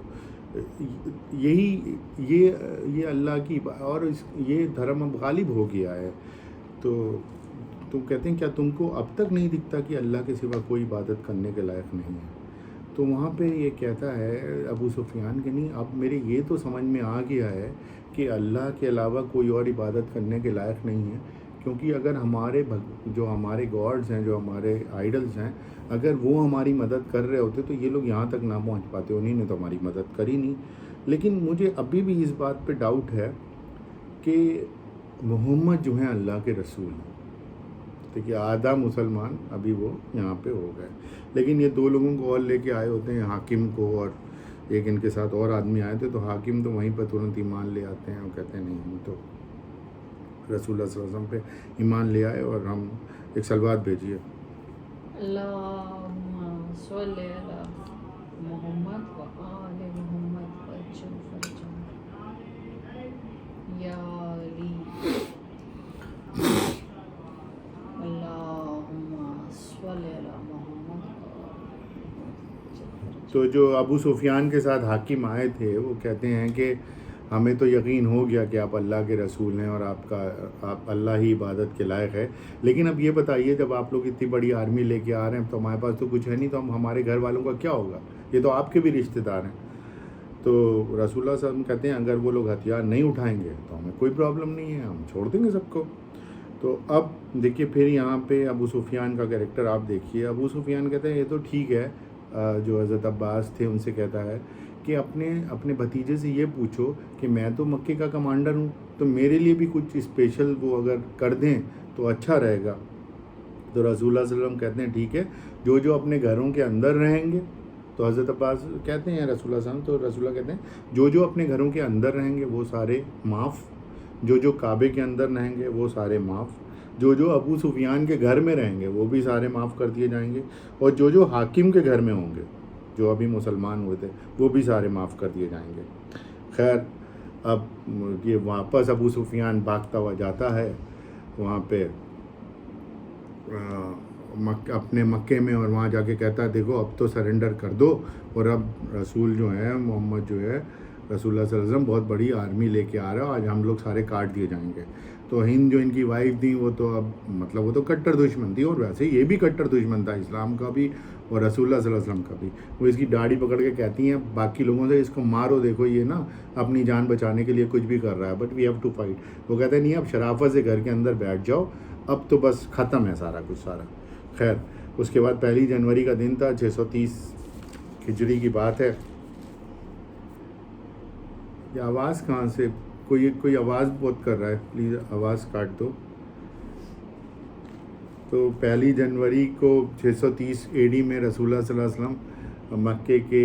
یہ اللہ کی اور یہ دھرم اب غالب ہو گیا ہے. تو تم کہتے ہیں کیا تم کو اب تک نہیں دکھتا کہ اللہ کے سوا کوئی عبادت کرنے کے لائق نہیں ہے؟ تو وہاں پہ یہ کہتا ہے ابو سفیان کہ نہیں، اب میرے یہ تو سمجھ میں آ گیا ہے کہ اللہ کے علاوہ کوئی اور عبادت کرنے کے لائق نہیں ہے. کیونکہ اگر جو ہمارے گاڈز ہیں، جو ہمارے آئیڈلز ہیں، اگر وہ ہماری مدد کر رہے ہوتے تو یہ لوگ یہاں تک نہ پہنچ پاتے. انہیں نے تو ہماری مدد کری نہیں. لیکن مجھے ابھی بھی اس بات پہ ڈاؤٹ ہے کہ محمد جو ہیں اللہ کے رسول ہیں. دیکھیے آدھا مسلمان ابھی وہ یہاں پہ ہو گئے، لیکن یہ 2 لوگوں کو اور لے کے آئے ہوتے ہیں، حاکم کو اور ایک ان کے ساتھ اور آدمی آئے تھے. تو حاکم تو وہیں پہ ترنت ایمان لے آتے ہیں اور کہتے ہیں نہیں ہم تو رسول اللہ صلی اللہ علیہ وسلم پہ ایمان لے آئے اور ہم ایک سلوات بھیجیے. اللہم صلی علی محمد و آل محمد وجل فرجہ یا علی. اللہم صلی علی محمد و آل محمد. تو جو ابو سفیان کے ساتھ حاکم آئے تھے وہ کہتے ہیں کہ ہمیں تو یقین ہو گیا کہ آپ اللہ کے رسول ہیں اور آپ اللہ ہی عبادت کے لائق ہے، لیکن اب یہ بتائیے جب آپ لوگ اتنی بڑی آرمی لے کے آ رہے ہیں تو ہمارے پاس تو کچھ ہے نہیں، تو ہمارے گھر والوں کا کیا ہوگا؟ یہ تو آپ کے بھی رشتہ دار ہیں. تو رسول اللہ صلی اللہ علیہ وسلم کہتے ہیں اگر وہ لوگ ہتھیار نہیں اٹھائیں گے تو ہمیں کوئی پرابلم نہیں ہے، ہم چھوڑ دیں گے سب کو. تو اب دیکھیے پھر یہاں پہ ابو سفیان کا کریکٹر آپ دیکھیے. ابو سفیان کہتے ہیں یہ تو ٹھیک ہے، جو حضرت عباس تھے ان سے کہتا ہے کہ اپنے بھتیجے سے یہ پوچھو کہ میں تو مکے کا کمانڈر ہوں، تو میرے لیے بھی کچھ اسپیشل وہ اگر کر دیں تو اچھا رہے گا. تو رسول اللہ صلی اللہ علیہ وسلم کہتے ہیں ٹھیک ہے، جو اپنے گھروں کے اندر رہیں گے. تو حضرت عباس کہتے ہیں رسول اللہ صلی اللہ علیہ وسلم، تو رسول اللہ کہتے ہیں جو اپنے گھروں کے اندر رہیں گے وہ سارے معاف، جو کعبے کے اندر رہیں گے وہ سارے معاف، جو ابو سفیان کے گھر میں رہیں گے وہ بھی سارے معاف کر دیے جائیں گے، اور جو حاکم کے گھر میں ہوں گے جو ابھی مسلمان ہوئے تھے وہ بھی سارے معاف کر دیے جائیں گے. خیر اب یہ واپس ابو سفیان بھاگتا ہوا جاتا ہے وہاں پہ اپنے مکے میں، اور وہاں جا کے کہتا ہے دیکھو اب تو سرنڈر کر دو، اور اب رسول جو ہے محمد جو ہے رسول اللہ صلی اللہ علیہ وسلم بہت بڑی آرمی لے کے آ رہا ہے، آج ہم لوگ سارے کاٹ دیے جائیں گے. تو ہند جو ان کی وائف تھیں وہ تو اب مطلب وہ تو کٹر دشمن تھی، اور ویسے یہ بھی کٹر دشمن تھا اسلام کا بھی اور رسول اللہ صلی اللہ علیہ وسلم کا بھی. وہ اس کی داڑھی پکڑ کے کہتی ہیں باقی لوگوں سے اس کو مارو، دیکھو یہ نا اپنی جان بچانے کے لیے کچھ بھی کر رہا ہے، but we have to fight. وہ کہتے ہیں نہیں اب شرافت سے گھر کے اندر بیٹھ جاؤ، اب تو بس ختم ہے سارا کچھ سارا. خیر اس کے بعد 1 جنوری کا دن تھا، 630 ہجری کی بات ہے. یہ آواز کہاں سے کوئی آواز بہت کر رہا ہے، پلیز آواز کاٹ دو. تو 1 جنوری کو 630 AD میں رسول اللہ صلی اللہ علیہ وسلم مکے کے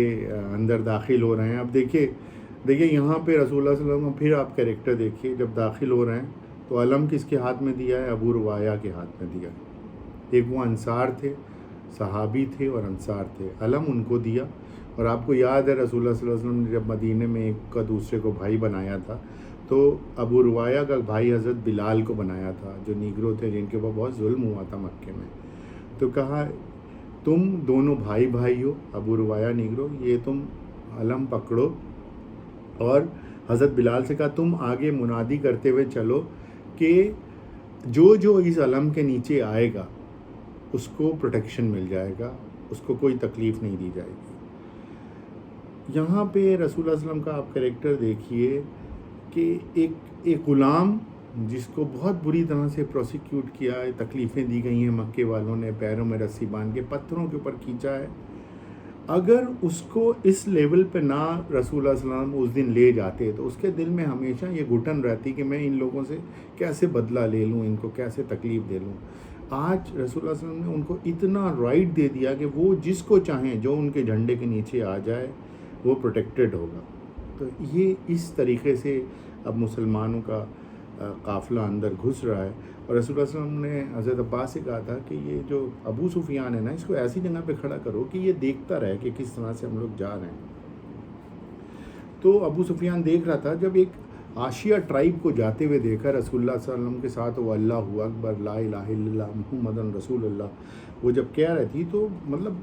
اندر داخل ہو رہے ہیں. اب دیکھیے یہاں پہ رسول اللہ صلی اللہ علیہ وسلم پھر آپ کریکٹر دیکھیے، جب داخل ہو رہے ہیں تو علم کس کے ہاتھ میں دیا ہے؟ ابو روایہ کے ہاتھ میں دیا ہے. ایک وہ انصار تھے، صحابی تھے اور انصار تھے، علم ان کو دیا. اور آپ کو یاد ہے رسول اللہ صلی اللہ علیہ وسلم نے جب مدینے میں ایک کا دوسرے کو بھائی بنایا تھا تو ابو روایہ کا بھائی حضرت بلال کو بنایا تھا، جو نیگرو تھے جن کے اوپر بہت ظلم ہوا تھا مکے میں. تو کہا تم دونوں بھائی ہو، ابو روایہ نیگرو، یہ تم علم پکڑو. اور حضرت بلال سے کہا تم آگے منادی کرتے ہوئے چلو کہ جو اس علم کے نیچے آئے گا اس کو پروٹیکشن مل جائے گا، اس کو کوئی تکلیف نہیں دی جائے گی. یہاں پہ رسول اللہ صلی اللہ علیہ وسلم کا آپ کریکٹر دیکھیے کہ ایک غلام جس کو بہت بری طرح سے پروسیکیوٹ کیا ہے، تکلیفیں دی گئی ہیں، مکے والوں نے پیروں میں رسی باندھ کے پتھروں کے اوپر کھینچا ہے. اگر اس کو اس لیول پہ نہ رسول اللہ صلی اللہ علیہ وسلم اس دن لے جاتے تو اس کے دل میں ہمیشہ یہ گھٹن رہتی کہ میں ان لوگوں سے کیسے بدلہ لے لوں، ان کو کیسے تکلیف دے لوں. آج رسول اللہ صلی اللہ علیہ وسلم نے ان کو اتنا رائٹ دے دیا کہ وہ جس کو چاہیں جو ان کے جھنڈے کے نیچے آ جائے وہ پروٹیکٹڈ ہوگا. تو یہ اس طریقے سے اب مسلمانوں کا قافلہ اندر گھس رہا ہے. اور رسول اللہ صلی اللہ علیہ وسلم نے حضرت عباس سے کہا تھا کہ یہ جو ابو سفیان ہے نا اس کو ایسی جگہ پہ کھڑا کرو کہ یہ دیکھتا رہے کہ کس طرح سے ہم لوگ جا رہے ہیں. تو ابو سفیان دیکھ رہا تھا، جب ایک آشیا ٹرائب کو جاتے ہوئے دیکھا رسول اللہ صلی اللہ علیہ وسلم کے ساتھ، وہ اللہ اکبر لا الہ الا اللہ محمد رسول اللہ وہ جب کہہ رہی تھی تو مطلب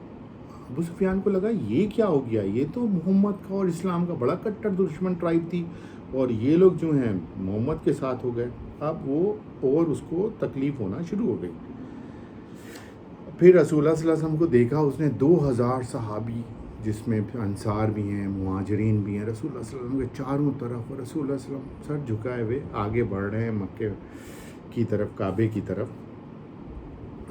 ابو سفیان کو لگا یہ کیا ہو گیا، یہ تو محمد کا اور اسلام کا بڑا کٹر دشمن ٹرائب تھی اور یہ لوگ جو ہیں محمد کے ساتھ ہو گئے. اب وہ اور اس کو تکلیف ہونا شروع ہو گئی. پھر رسول اللہ صلی اللہ علیہ وسلم کو دیکھا، اس نے 2000 صحابی جس میں انصار بھی ہیں مہاجرین بھی ہیں رسول اللہ صلی اللہ علیہ وسلم کے چاروں طرف، اور رسول اللہ صلی اللہ علیہ وسلم سر جھکائے ہوئے آگے بڑھ رہے ہیں مکے کی طرف، کعبے کی طرف.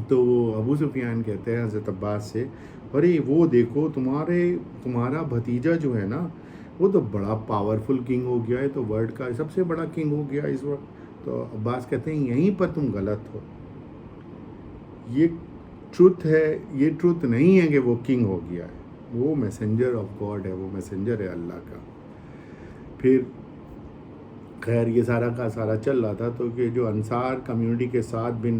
تو وہ ابو سفیان کہتے ہیں حضرت عباس سے ارے وہ دیکھو تمہارا بھتیجا جو ہے نا وہ تو بڑا پاورفل کنگ ہو گیا ہے، تو ورلڈ کا سب سے بڑا کنگ ہو گیا اس وقت. تو عباس کہتے ہیں یہیں پر تم غلط ہو، یہ ٹروتھ ہے، یہ ٹروتھ نہیں ہے کہ وہ کنگ ہو گیا ہے، وہ میسنجر آف گاڈ ہے، وہ میسنجر ہے اللہ کا. پھر خیر یہ سارا کا سارا چل رہا تھا تو کہ جو انصار کمیونٹی کے 7 بن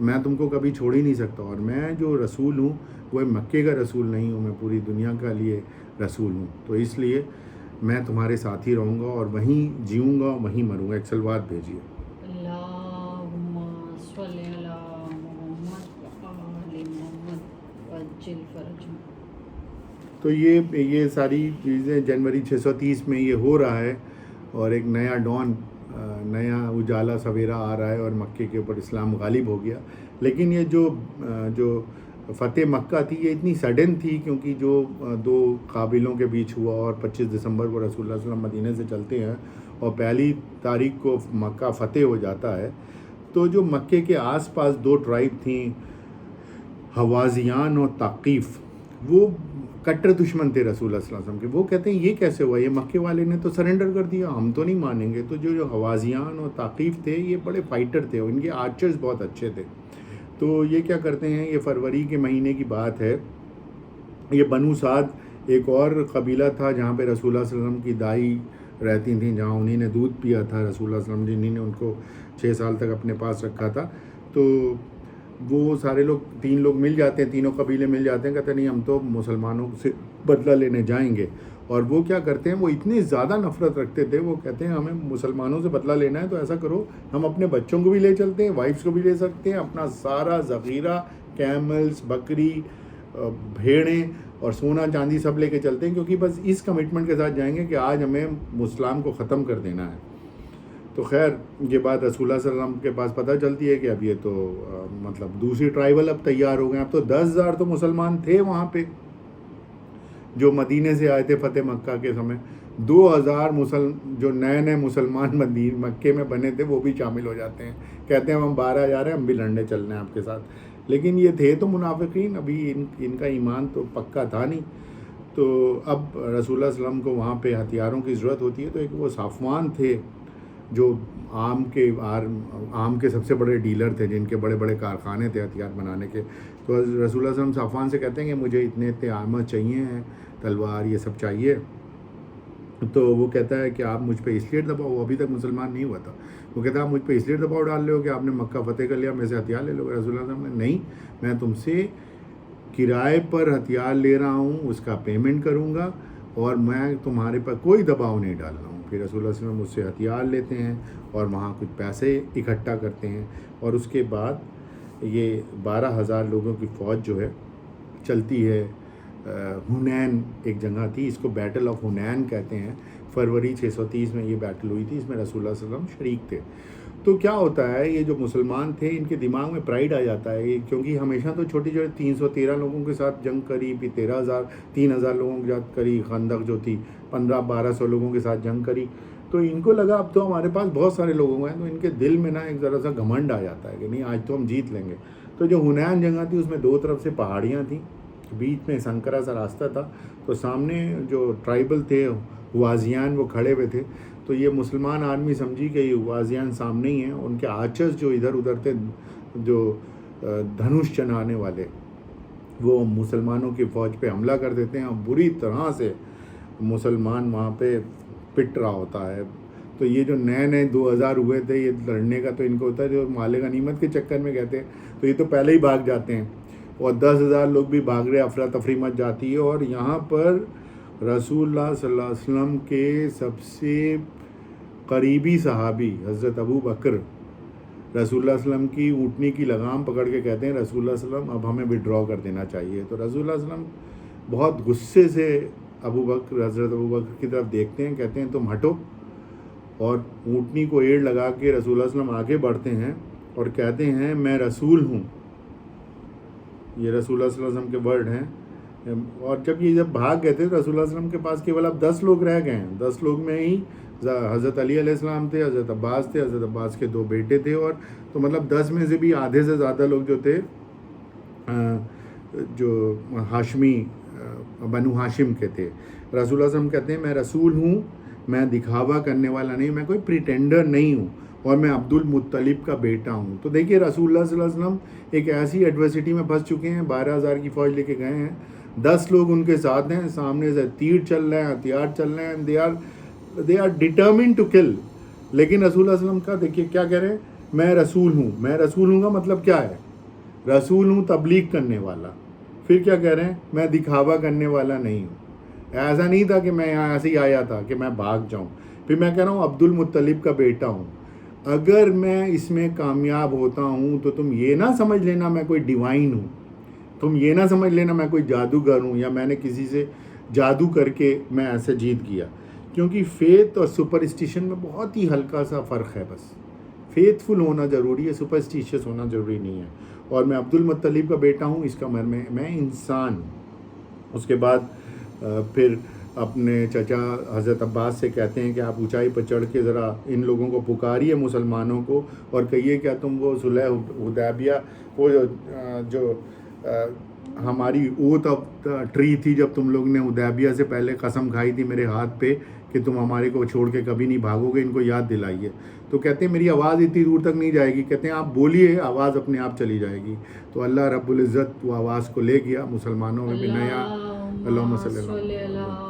میں تم کو کبھی چھوڑ ہی نہیں سکتا، اور میں جو رسول ہوں وہ مکے کا رسول نہیں ہوں، میں پوری دنیا کا لیے رسول ہوں، تو اس لیے میں تمہارے ساتھ ہی رہوں گا اور وہیں جیوں گا، وہیں مروں گا۔ ایک سلوات بھیجیے۔ اللہم صلی علی محمد و آل محمد وعجل فرجہم۔ تو یہ ساری چیزیں جنوری 630 میں یہ ہو رہا ہے، اور ایک نیا ڈان، نیا اجالا سویرا آ رہا ہے، اور مکے کے اوپر اسلام غالب ہو گیا۔ لیکن یہ جو فتح مکہ تھی یہ اتنی سڈن تھی، کیونکہ جو دو قابلوں کے بیچ ہوا، اور 25 دسمبر کو رسول اللہ صلی اللہ علیہ وسلم مدینہ سے چلتے ہیں اور 1 تاریخ کو مکہ فتح ہو جاتا ہے۔ تو جو مکے کے آس پاس 2 ٹرائب تھیں، حوازیان اور ثقیف، وہ کٹر دشمن تھے رسول اللہ صلی اللہ علیہ وسلم کے۔ وہ کہتے ہیں یہ کیسے ہوا، یہ مکے والے نے تو سرنڈر کر دیا، ہم تو نہیں مانیں گے۔ تو جو حوازیان اور ثقیف تھے یہ بڑے فائٹر تھے، ان کے آرچرز بہت اچھے تھے۔ تو یہ کیا کرتے ہیں، یہ فروری کے مہینے کی بات ہے، یہ بنو سعد ایک اور قبیلہ تھا جہاں پہ رسول اللہ صلی اللہ علیہ وسلم کی دائی رہتی تھیں، جہاں انہیں نے دودھ پیا تھا رسول اللہ صلی اللہ علیہ وسلم، جنہیں نے ان کو 6 سال تک اپنے پاس رکھا تھا۔ تو وہ سارے لوگ 3 لوگ مل جاتے ہیں، تینوں قبیلے مل جاتے ہیں، کہتے ہیں نہیں ہم تو مسلمانوں سے بدلہ لینے جائیں گے۔ اور وہ کیا کرتے ہیں، وہ اتنی زیادہ نفرت رکھتے تھے، وہ کہتے ہیں ہمیں مسلمانوں سے بدلہ لینا ہے تو ایسا کرو ہم اپنے بچوں کو بھی لے چلتے ہیں، وائفس کو بھی لے سکتے ہیں، اپنا سارا ذخیرہ، کیملز، بکری، بھیڑیں اور سونا چاندی سب لے کے چلتے ہیں، کیونکہ بس اس کمٹمنٹ کے ساتھ جائیں گے کہ آج ہمیں اسلام کو ختم کر دینا ہے۔ تو خیر یہ بات رسول اللہ صلی اللہ علیہ وسلم کے پاس پتہ چلتی ہے کہ اب یہ تو مطلب دوسری ٹرائبل اب تیار ہو گئے، اب تو 10,000 تو مسلمان تھے وہاں پہ جو مدینے سے آئے تھے فتح مکہ کے سمے، 2,000 جو نئے مسلمان مکے میں بنے تھے وہ بھی شامل ہو جاتے ہیں، کہتے ہیں ہم 12 جا رہے ہیں، ہم بھی لڑنے چلنے ہیں آپ کے ساتھ۔ لیکن یہ تھے تو منافقین، ابھی ان کا ایمان تو پکا تھا نہیں۔ تو اب رسول اللہ صلی اللہ علیہ وسلم کو وہاں پہ ہتھیاروں کی ضرورت ہوتی ہے، تو ایک وہ صافوان تھے جو آم کے سب سے بڑے ڈیلر تھے، جن کے بڑے بڑے کارخانے تھے ہتھیار بنانے کے۔ تو رسول اللہ صلی اللہ علیہ وسلم صافوان سے کہتے ہیں کہ مجھے اتنے آرمر چاہیے ہیں، تلوار یہ سب چاہیے۔ تو وہ کہتا ہے کہ آپ مجھ پہ اس لیے دباؤ، وہ ابھی تک مسلمان نہیں ہوا تھا، وہ کہتا ہے آپ مجھ پہ اس لیے دباؤ ڈال رہے ہو کہ آپ نے مکہ فتح کر لیا، میرے سے ہتھیار لے لو گے۔ رسول اللہ صلی اللہ علیہ وسلم نے نہیں، میں تم سے کرائے پر ہتھیار لے رہا ہوں، اس کا پیمنٹ کروں گا، اور میں تمہارے پر کوئی دباؤ نہیں ڈال رہا ہوں۔ پھر رسول اللہ صلی اللہ علیہ وسلم مجھ سے ہتھیار لیتے ہیں اور وہاں کچھ پیسے اکٹھا کرتے ہیں، اور اس کے بعد یہ 12,000 لوگوں کی فوج جو ہے چلتی ہے۔ ہنین ایک جگہ تھی، اس کو بیٹل آف ہنین کہتے ہیں، فروری 630 میں یہ بیٹل ہوئی تھی، اس میں رسول اللہ صلی اللہ علیہ وسلم شریک تھے۔ تو کیا ہوتا ہے، یہ جو مسلمان تھے ان کے دماغ میں پرائڈ آ جاتا ہے، کیونکہ ہمیشہ تو چھوٹی 313 لوگوں کے ساتھ جنگ کری، پھر 3,000 لوگوں کے ساتھ کری، خندق جو تھی 1,500 لوگوں کے ساتھ جنگ کری۔ تو ان کو لگا اب تو ہمارے پاس بہت سارے لوگ ہیں، تو ان کے دل میں نا ایک ذرا سا گھمنڈ آ جاتا ہے کہ نہیں آج تو ہم جیت لیں گے۔ تو جو ہنین جگہ تھی اس میں 2 طرف سے پہاڑیاں تھیں، بیچ میں سنکرا سا راستہ تھا، تو سامنے جو ٹرائبل تھے حوازیان وہ کھڑے ہوئے تھے۔ تو یہ مسلمان آدمی سمجھی کہ یہ حوازیان سامنے ہی ہیں، ان کے آرچرز جو ادھر ادھر تھے، جو دھنوش چلانے والے، وہ مسلمانوں کی فوج پہ حملہ کر دیتے ہیں، اور بری طرح سے مسلمان وہاں پہ پٹ رہا ہوتا ہے۔ تو یہ جو نئے 2,000 ہوئے تھے، یہ لڑنے کا تو ان کو ہوتا ہے، جو مال غنیمت کے چکر میں کہتے ہیں، تو یہ تو پہلے ہی بھاگ جاتے ہیں، اور 10,000 لوگ بھی بھاگ رہے، افراتفری مچ جاتی ہے۔ اور یہاں پر رسول اللہ صلی اللہ علیہ وسلم کے سب سے قریبی صحابی حضرت ابو بکر رسول اللہ صلی اللہ علیہ وسلم کی اونٹنی کی لگام پکڑ کے کہتے ہیں رسول اللہ صلی اللہ علیہ وسلم اب ہمیں وڈرا کر دینا چاہیے۔ تو رسول اللہ صلی اللہ علیہ وسلم بہت غصے سے حضرت ابو بکر کی طرف دیکھتے ہیں، کہتے ہیں تم ہٹو، اور اونٹنی کو ایڑ لگا کے رسول اللہ صلی اللہ علیہ وسلم آگے بڑھتے ہیں اور کہتے ہیں میں رسول ہوں۔ یہ رسول اللہ صلی اللہ علیہ وسلم کے ورڈ ہیں۔ اور جب یہ بھاگ گئے تھے رسول اللہ صلی اللہ علیہ وسلم کے پاس کیول اب 10 لوگ رہ گئے ہیں، 10 لوگ میں ہی حضرت علی علیہ السلام تھے، حضرت عباس تھے، حضرت عباس کے 2 بیٹے تھے، اور تو مطلب 10 میں سے بھی آدھے سے زیادہ لوگ جو تھے جو ہاشمی بنو ہاشم کے تھے۔ رسول اللہ صلی اللہ علیہ وسلم کہتے ہیں میں رسول ہوں، میں دکھاوا کرنے والا نہیں، میں کوئی پریٹینڈر نہیں ہوں، اور میں عبد المطلب کا بیٹا ہوں۔ تو دیکھیے رسول اللہ صلی اللہ علیہ وسلم ایک ایسی ایڈورسٹی میں پھنس چکے ہیں، 12,000 کی فوج لے کے گئے ہیں، 10 لوگ ان کے ساتھ ہیں، سامنے سے تیر چل رہے ہیں، ہتھیار چل رہے ہیں، they are determined to kill۔ لیکن رسول اللہ صلی اللہ علیہ وسلم کا دیکھیے کیا کہہ رہے ہیں، میں رسول ہوں۔ میں رسول ہوں کا مطلب کیا ہے رسول ہوں تبلیغ کرنے والا. پھر کیا کہہ رہے ہیں, میں دکھاوا کرنے والا نہیں ہوں. ایسا نہیں تھا کہ میں یہاں ایسے ہی آیا تھا کہ میں بھاگ جاؤں. پھر میں کہہ رہا ہوں عبد المطلب کا بیٹا ہوں. اگر میں اس میں کامیاب ہوتا ہوں تو تم یہ نہ سمجھ لینا میں کوئی ڈیوائن ہوں, تم یہ نہ سمجھ لینا میں کوئی جادوگر ہوں یا میں نے کسی سے جادو کر کے میں ایسے جیت گیا. کیونکہ فیتھ اور سپرسٹیشن میں بہت ہی ہلکا سا فرق ہے. بس فیتھ فل ہونا ضروری ہے, سپرسٹیشیس ہونا ضروری نہیں ہے. اور میں عبد المطلب کا بیٹا ہوں, اس کا میں انسان ہوں. اس کے بعد پھر اپنے چچا حضرت عباس سے کہتے ہیں کہ آپ اونچائی پر چڑھ کے ذرا ان لوگوں کو پکاریے مسلمانوں کو اور کہیے کیا تم وہ صلح حدیبیہ وہ جو ہماری اوتھ آف ٹری تھی جب تم لوگ نے حدیبیہ سے پہلے قسم کھائی تھی میرے ہاتھ پہ کہ تم ہمارے کو چھوڑ کے کبھی نہیں بھاگو گے, ان کو یاد دلائیے. تو کہتے ہیں میری آواز اتنی دور تک نہیں جائے گی, کہتے ہیں آپ بولیے آواز اپنے آپ چلی جائے گی. تو اللہ رب العزت وہ آواز کو لے گیا, مسلمانوں میں بھی نیا اللہم صلی اللہ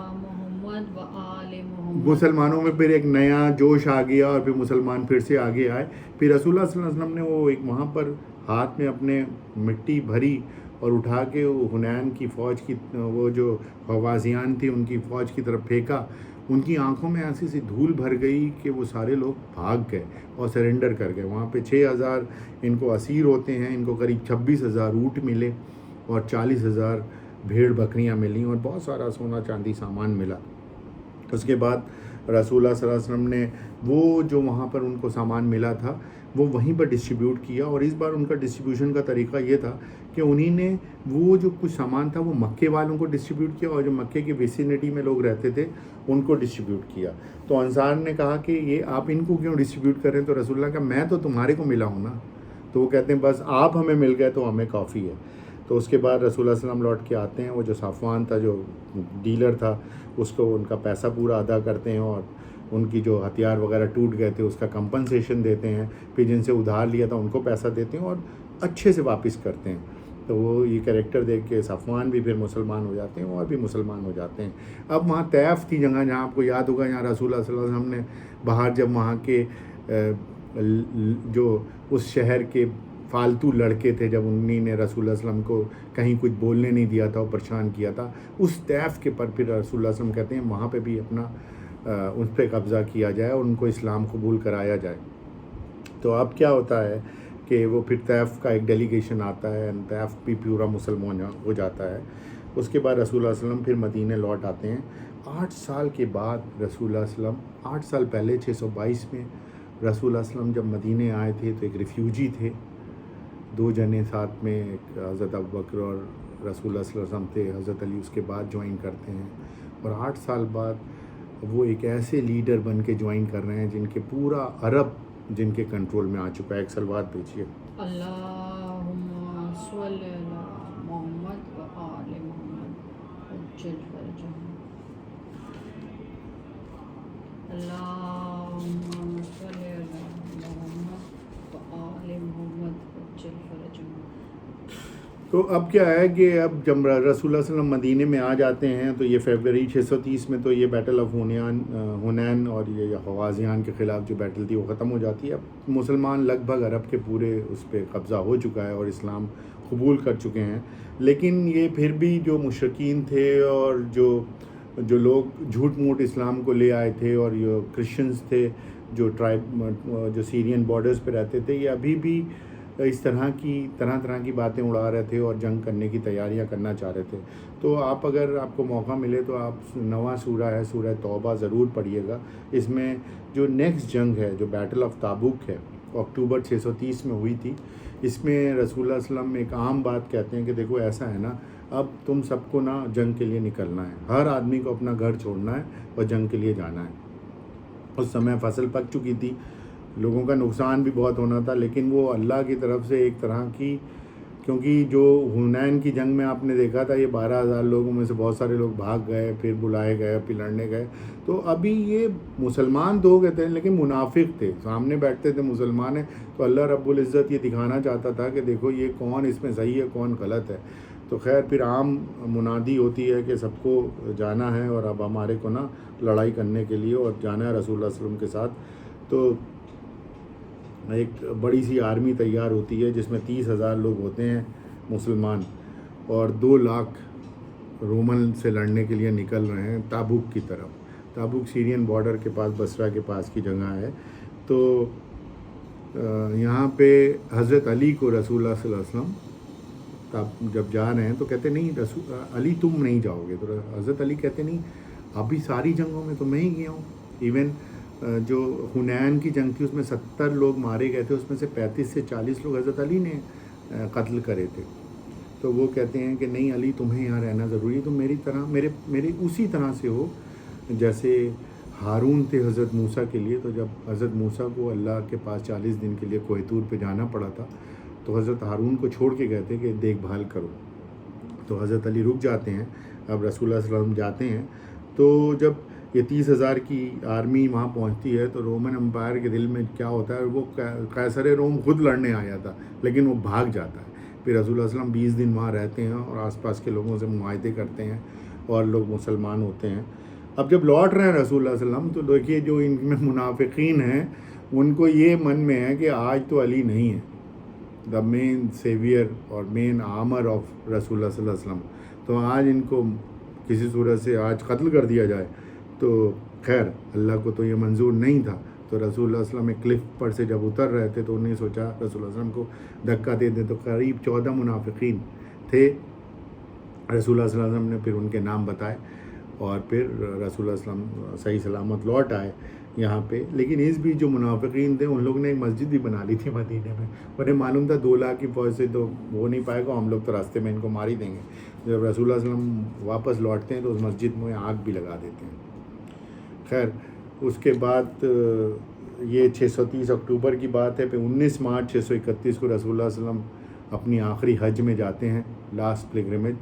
محمد و آل محمد, مسلمانوں میں پھر ایک نیا جوش آ گیا اور پھر مسلمان پھر سے آگے آئے. پھر رسول اللہ صلی اللہ علیہ وسلم نے وہ ایک وہاں پر ہاتھ میں اپنے مٹی بھری اور اٹھا کے وہ حنین کی فوج کی وہ جو حوازیان تھی ان کی فوج کی طرف پھینکا. ان کی آنکھوں میں ایسی سی دھول بھر گئی کہ وہ سارے لوگ بھاگ گئے اور سرنڈر کر گئے. وہاں پہ 6000 ان کو اسیر ہوتے ہیں, ان کو قریب 26,000 اونٹ ملے اور 40,000 بھیڑ بکریاں ملیں اور بہت سارا سونا چاندی سامان ملا. اس کے بعد رسول اللہ صلی اللہ علیہ وسلم نے وہ جو وہاں پر ان کو سامان ملا تھا وہ وہیں پر ڈسٹریبیوٹ کیا. اور اس بار ان کا ڈسٹریبیوشن کا طریقہ یہ تھا کہ انہی نے وہ جو کچھ سامان تھا وہ مکے والوں کو ڈسٹریبیوٹ کیا اور جو مکے کی ویسینٹی میں لوگ رہتے تھے ان کو ڈسٹریبیوٹ کیا. تو انصار نے کہا کہ یہ آپ ان کو کیوں ڈسٹریبیوٹ کر رہے ہیں؟ تو رسول اللہ کا میں تو تمہارے کو ملا ہوں نا. تو وہ کہتے ہیں بس آپ ہمیں مل گئے تو ہمیں کافی ہے. تو اس کے بعد رسول اللہ صلی اللہ علیہ وسلم لوٹ کے آتے ہیں. وہ جو صفوان تھا جو ڈیلر تھا اس کو ان کا پیسہ پورا ادا کرتے ہیں اور ان کی جو ہتھیار وغیرہ ٹوٹ گئے تھے اس کا کمپنسیشن دیتے ہیں. پھر جن سے ادھار لیا تھا ان کو پیسہ دیتے ہیں اور اچھے سے واپس کرتے ہیں. تو وہ یہ کریکٹر دیکھ کے صفوان بھی پھر مسلمان ہو جاتے ہیں اور بھی مسلمان ہو جاتے ہیں. اب وہاں طیف تھی جگہ جہاں آپ کو یاد ہوگا جہاں رسول اللہ صلی اللہ علیہ وسلم نے باہر جب وہاں کے جو اس شہر کے فالتو لڑکے تھے جب انہی نے رسول اللہ صلی اللہ علیہ وسلم کو کہیں کچھ بولنے نہیں دیا تھا اور پریشان کیا تھا, اس طیف کے پر پھر رسول اللہ صلی اللہ علیہ وسلم کہتے ہیں وہاں پہ بھی اپنا اس پہ قبضہ کیا جائے اور ان کو اسلام قبول کرایا جائے. تو اب کیا ہوتا ہے کہ وہ پھر طیف کا ایک ڈیلیگیشن آتا ہے, طیف بھی پورا مسلمان ہو جاتا ہے. اس کے بعد رسول اللہ صلی اللہ علیہ وسلم پھر مدینے لوٹ آتے ہیں. 8 سال کے بعد رسول اللہ صلی اللہ علیہ وسلم 8 سال پہلے 622 میں رسول اللہ صلی اللہ علیہ وسلم جب مدینے آئے تھے تو ایک ریفیوجی تھے, 2 جنے ساتھ میں, ایک حضرت ابوبکر اور رسول اللہ صلی اللہ علیہ وسلم تھے. حضرت علی اس کے بعد جوائن کرتے ہیں اور 8 سال بعد وہ ایک ایسے لیڈر بن کے جوائن کر رہے ہیں جن کے پورا عرب جن کے کنٹرول میں آ چکا ہے. ایک سلوات بھیجیے. اللہم صلی علی محمد و آل محمد اجل فرجہم. اللہم صلی علی محمد و آل محمد اجل فرجہم. تو اب کیا ہے کہ اب جب رسول اللہ صلی اللہ علیہ وسلم مدینے میں آ جاتے ہیں تو یہ فیبرری 630 میں تو یہ بیٹل آف حنین اور یہ حوازیان کے خلاف جو بیٹل تھی وہ ختم ہو جاتی ہے. اب مسلمان لگ بھگ عرب کے پورے اس پہ قبضہ ہو چکا ہے اور اسلام قبول کر چکے ہیں. لیکن یہ پھر بھی جو مشرکین تھے اور جو لوگ جھوٹ موٹ اسلام کو لے آئے تھے اور یہ کرسچنز تھے جو جو سیرین بارڈرز پہ رہتے تھے, یہ ابھی بھی اس طرح کی باتیں اڑا رہے تھے اور جنگ کرنے کی تیاریاں کرنا چاہ رہے تھے. تو اگر آپ کو موقع ملے تو آپ نواں سورہ ہے سورہ توبہ ضرور پڑھیے گا. اس میں جو نیکسٹ جنگ ہے جو بیٹل آف تابوک ہے اکتوبر 630 میں ہوئی تھی, اس میں رسول اللہ صلی اللہ علیہ وسلم ایک عام بات کہتے ہیں کہ دیکھو ایسا ہے نا, اب تم سب کو نا جنگ کے لیے نکلنا ہے, ہر آدمی کو اپنا گھر چھوڑنا ہے اور جنگ کے لیے جانا ہے. اس سمے فصل پک چکی تھی, لوگوں کا نقصان بھی بہت ہونا تھا, لیکن وہ اللہ کی طرف سے ایک طرح کی, کیونکہ جو حنین کی جنگ میں آپ نے دیکھا تھا یہ 12,000 لوگوں میں سے بہت سارے لوگ بھاگ گئے, پھر بلائے گئے, پھر لڑنے گئے. تو ابھی یہ مسلمان 2 گئے تھے لیکن منافق تھے, سامنے بیٹھتے تھے مسلمان ہیں. تو اللہ رب العزت یہ دکھانا چاہتا تھا کہ دیکھو یہ کون اس میں صحیح ہے کون غلط ہے. تو خیر پھر عام منادی ہوتی ہے کہ سب کو جانا ہے اور اب ہمارے کو نا لڑائی کرنے کے لیے اور جانا ہے رسول اللہ صلی اللہ علیہ وسلم کے ساتھ. تو ایک بڑی سی آرمی تیار ہوتی ہے جس میں 30,000 لوگ ہوتے ہیں مسلمان، اور 2 لاکھ رومن سے لڑنے کے لیے نکل رہے ہیں تابوک کی طرف۔ تابوک سیرین بارڈر کے پاس، بصرہ کے پاس کی جگہ ہے۔ تو یہاں پہ حضرت علی کو رسول اللہ صلی اللہ علیہ وسلم جب جا رہے ہیں تو کہتے نہیں علی تم نہیں جاؤ گے، تو حضرت علی کہتے نہیں ابھی ساری جنگوں میں تو میں ہی گیا ہوں، ایون جو حنین کی جنگ تھی اس میں 70 لوگ مارے گئے تھے، اس میں سے 35 سے 40 لوگ حضرت علی نے قتل کرے تھے۔ تو وہ کہتے ہیں کہ نہیں علی تمہیں یہاں رہنا ضروری ہے، تم میری طرح میرے اسی طرح سے ہو جیسے ہارون تھے حضرت موسیٰ کے لیے۔ تو جب حضرت موسیٰ کو اللہ کے پاس 40 دن کے لیے کوہ طور پہ جانا پڑا تھا تو حضرت ہارون کو چھوڑ کے گئے تھے کہ دیکھ بھال کرو، تو حضرت علی رک جاتے ہیں۔ اب رسول اللہ صلی اللہ علیہ وسلم جاتے ہیں تو جب یہ 30,000 کی آرمی وہاں پہنچتی ہے تو رومن امپائر کے دل میں کیا ہوتا ہے، وہ قیصر روم خود لڑنے آیا تھا لیکن وہ بھاگ جاتا ہے۔ پھر رسول اللہ صلی اللہ علیہ وسلم 20 دن وہاں رہتے ہیں اور آس پاس کے لوگوں سے معاہدے کرتے ہیں اور لوگ مسلمان ہوتے ہیں۔ اب جب لوٹ رہے ہیں رسول اللہ صلی اللہ علیہ وسلم تو دیکھیے جو ان میں منافقین ہیں ان کو یہ من میں ہے کہ آج تو علی نہیں ہے، دا مین سیویئر اور مین آمر آف رسول اللہ صلی اللہ علیہ وسلم، تو آج ان کو کسی صورت سے آج قتل کر دیا جائے۔ تو خیر اللہ کو تو یہ منظور نہیں تھا، تو رسول اللہ صلی اللہ علیہ وسلم ایک کلف پر سے جب اتر رہے تھے تو انہوں نے سوچا رسول اللہ صلی اللہ علیہ وسلم کو دھکا دے دیں، تو قریب 14 منافقین تھے۔ رسول اللہ صلی اللہ علیہ وسلم نے پھر ان کے نام بتائے اور پھر رسول اللہ صلی اللہ علیہ وسلم صحیح سلامت لوٹ آئے یہاں پہ۔ لیکن اس بھی جو منافقین تھے ان لوگ نے ایک مسجد بھی بنا لی تھی مدینے میں، انہیں معلوم تھا 2 لاکھ کی فوج سے تو ہو نہیں پائے گا، ہم لوگ تو راستے میں ان کو مار ہی دیں گے۔ جب رسول اللہ صلی اللہ علیہ وسلم واپس لوٹتے ہیں تو اس مسجد میں آگ بھی لگا دیتے ہیں۔ خیر اس کے بعد یہ 630 اکتوبر کی بات ہے، پھر 19 مارچ 631 کو رسول اللہ صلی اللہ علیہ وسلم اپنی آخری حج میں جاتے ہیں، لاسٹ پلگرمیج۔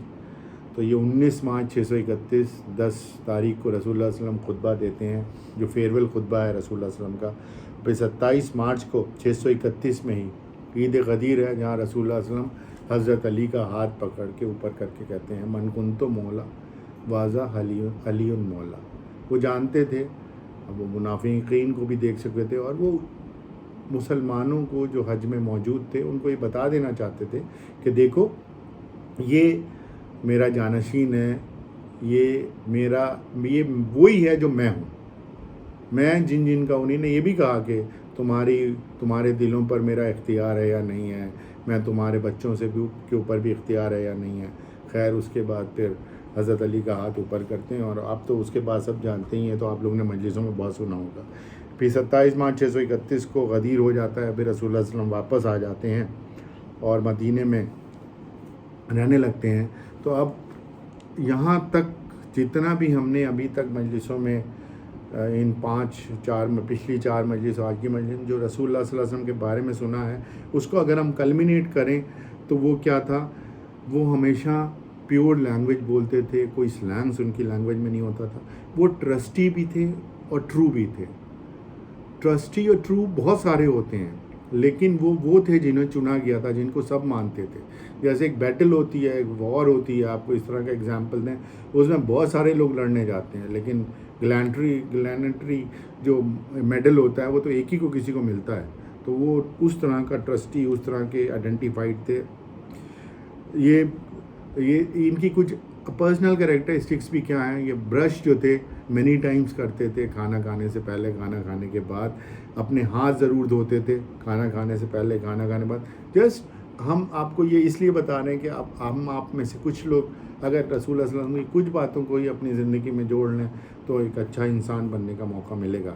تو یہ 19 مارچ 631 10 تاریخ کو رسول اللہ صلی اللہ علیہ وسلم خطبہ دیتے ہیں جو فیئرویل خطبہ ہے رسول اللہ صلی اللہ علیہ وسلم کا۔ پھر 27 مارچ کو 631 میں ہی عید غدیر ہے جہاں رسول اللہ صلی اللہ علیہ وسلم حضرت علی کا ہاتھ پکڑ کے اوپر کر کے کہتے ہیں من کنت مولا واضح علی مولا۔ وہ جانتے تھے، اب وہ منافقین کو بھی دیکھ سکتے تھے اور وہ مسلمانوں کو جو حج میں موجود تھے ان کو یہ بتا دینا چاہتے تھے کہ دیکھو یہ میرا جانشین ہے، یہ وہی ہے جو میں ہوں، میں جن کا انہیں نے یہ بھی کہا کہ تمہارے دلوں پر میرا اختیار ہے یا نہیں ہے، میں تمہارے بچوں سے بھی کے اوپر بھی اختیار ہے یا نہیں ہے۔ خیر اس کے بعد پھر حضرت علی کا ہاتھ اوپر کرتے ہیں اور اب تو اس کے بعد سب جانتے ہی ہیں، تو آپ لوگوں نے مجلسوں میں بہت سنا ہوگا۔ پھر 27 مارچ 631 کو غدیر ہو جاتا ہے، پھر رسول اللہ صلی اللہ علیہ وسلم واپس آ جاتے ہیں اور مدینے میں رہنے لگتے ہیں۔ تو اب یہاں تک جتنا بھی ہم نے ابھی تک مجلسوں میں ان پچھلی 4 مجلس آج کی مجلس جو رسول اللہ صلی اللہ علیہ وسلم کے بارے میں سنا ہے اس کو اگر ہم کلمینیٹ کریں تو وہ کیا تھا، وہ ہمیشہ پیور لینگویج بولتے تھے، کوئی سلینگس ان کی لینگویج میں نہیں ہوتا تھا۔ وہ ٹرسٹی بھی تھے اور ٹرو بھی تھے۔ ٹرسٹی اور ٹرو بہت سارے ہوتے ہیں لیکن وہ تھے جنہیں چنا گیا تھا، جن کو سب مانتے تھے۔ جیسے ایک بیٹل ہوتی ہے، ایک وار ہوتی ہے، آپ کو اس طرح کا اگزامپل دیں، اس میں بہت سارے لوگ لڑنے جاتے ہیں لیکن گلینٹری جو میڈل ہوتا ہے وہ تو ایک ہی کو کسی کو ملتا ہے، تو وہ اس طرح کا ٹرسٹی، اس طرح کے آئیڈینٹیفائڈ تھے۔ یہ ان کی کچھ پرسنل کریکٹرسٹکس بھی کیا ہیں، یہ برش جو تھے مینی ٹائمز کرتے تھے، کھانا کھانے سے پہلے، کھانا کھانے کے بعد، اپنے ہاتھ ضرور دھوتے تھے کھانا کھانے سے پہلے، کھانا کھانے کے بعد۔ جسٹ ہم آپ کو یہ اس لیے بتا رہے ہیں کہ ہم آپ میں سے کچھ لوگ اگر رسول اللہ صلی اللہ علیہ وسلم کی کچھ باتوں کو ہی اپنی زندگی میں جوڑ لیں تو ایک اچھا انسان بننے کا موقع ملے گا۔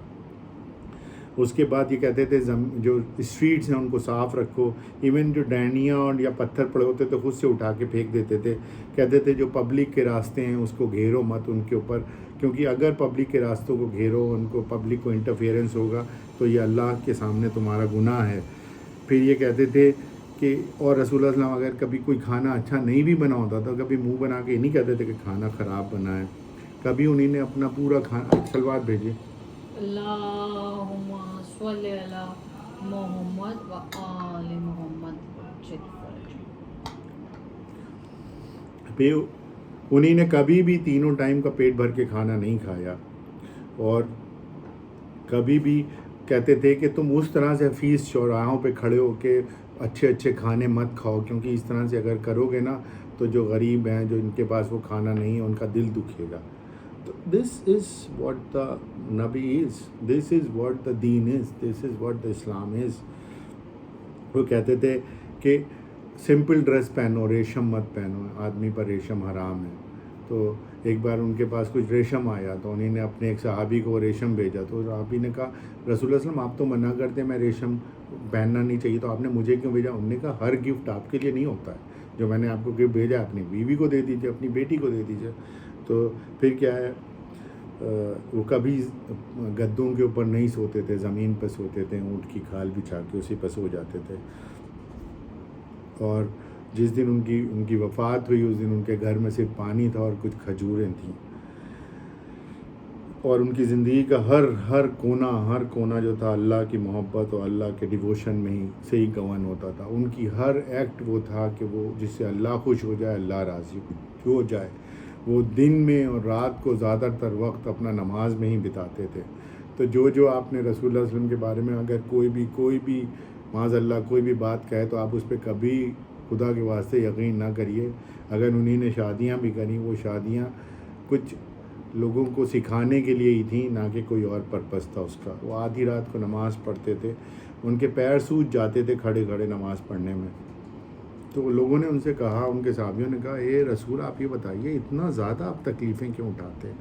اس کے بعد یہ کہتے تھے جو اسٹریٹس ہیں ان کو صاف رکھو، ایون جو ڈینیاں اور یا پتھر پڑے ہوتے تو خود سے اٹھا کے پھینک دیتے تھے۔ کہتے تھے جو پبلک کے راستے ہیں اس کو گھیرو مت ان کے اوپر، کیونکہ اگر پبلک کے راستوں کو گھیرو، ان کو پبلک کو انٹرفیئرنس ہوگا تو یہ اللہ کے سامنے تمہارا گناہ ہے۔ پھر یہ کہتے تھے کہ اور رسول اللہ صلی اللہ علیہ وسلم اگر کبھی کوئی کھانا اچھا نہیں بھی بنا ہوتا تھا، کبھی منہ بنا کے یہ نہیں کہتے تھے کہ کھانا خراب بنا ہے، کبھی انہیں نے اپنا پورا کھانا سلوات بھیجیے اللہم صلی علی محمد و آل محمد وجل فرج۔ پھر انہیں نے کبھی بھی تینوں ٹائم کا پیٹ بھر کے کھانا نہیں کھایا اور کبھی بھی کہتے تھے کہ تم اس طرح سے حفیظ چوراہوں پہ کھڑے ہو کے اچھے اچھے کھانے مت کھاؤ، کیونکہ اس طرح سے اگر کرو گے نا تو جو غریب ہیں، جو ان کے پاس وہ کھانا نہیں ہے، ان کا دل دکھے گا. تو دس از واٹ دا نبی از، دس is what the then is, this is what the اسلام از. وہ کہتے تھے کہ سمپل ڈریس پہنو، ریشم مت پہنو، آدمی پر ریشم حرام ہے. تو ایک بار ان کے پاس کچھ ریشم آیا تو انہیں نے اپنے ایک صحابی کو ریشم بھیجا. تو صحابی نے کہا رسول اللہ صلی اللہ علیہ وسلم آپ تو منع کرتے ہیں میں ریشم پہننا نہیں چاہیے، تو آپ نے مجھے کیوں بھیجا؟ انہوں نے کہا ہر گفٹ آپ کے لیے نہیں ہوتا ہے، جو میں نے آپ کو گفٹ بھیجا اپنی بیوی کو دے دیجیے، اپنی بیٹی کو دے دیجیے. تو پھر کیا ہے، وہ کبھی گدوں کے اوپر نہیں سوتے تھے، زمین پہ سوتے تھے، اونٹ کی کھال بچھا کے اسی پہ سو جاتے تھے. اور جس دن ان کی وفات ہوئی اس دن ان کے گھر میں صرف پانی تھا اور کچھ کھجوریں تھیں. اور ان کی زندگی کا ہر کونا جو تھا اللہ کی محبت اور اللہ کے ڈیووشن میں ہی سے ہی گون ہوتا تھا. ان کی ہر ایکٹ وہ تھا کہ وہ جس سے اللہ خوش ہو جائے، اللہ راضی ہو جائے. وہ دن میں اور رات کو زیادہ تر وقت اپنا نماز میں ہی بتاتے تھے. تو جو آپ نے رسول اللہ صلی اللہ علیہ وسلم کے بارے میں اگر کوئی بھی معاذ اللہ کوئی بھی بات کہے تو آپ اس پہ کبھی خدا کے واسطے یقین نہ کریے. اگر انہی نے شادیاں بھی کریں، وہ شادیاں کچھ لوگوں کو سکھانے کے لیے ہی تھیں، نہ کہ کوئی اور پرپس تھا اس کا. وہ آدھی رات کو نماز پڑھتے تھے، ان کے پیر سوج جاتے تھے کھڑے کھڑے نماز پڑھنے میں. تو لوگوں نے ان سے کہا، ان کے صحابیوں نے کہا اے رسول آپ یہ بتائیے اتنا زیادہ آپ تکلیفیں کیوں اٹھاتے ہیں؟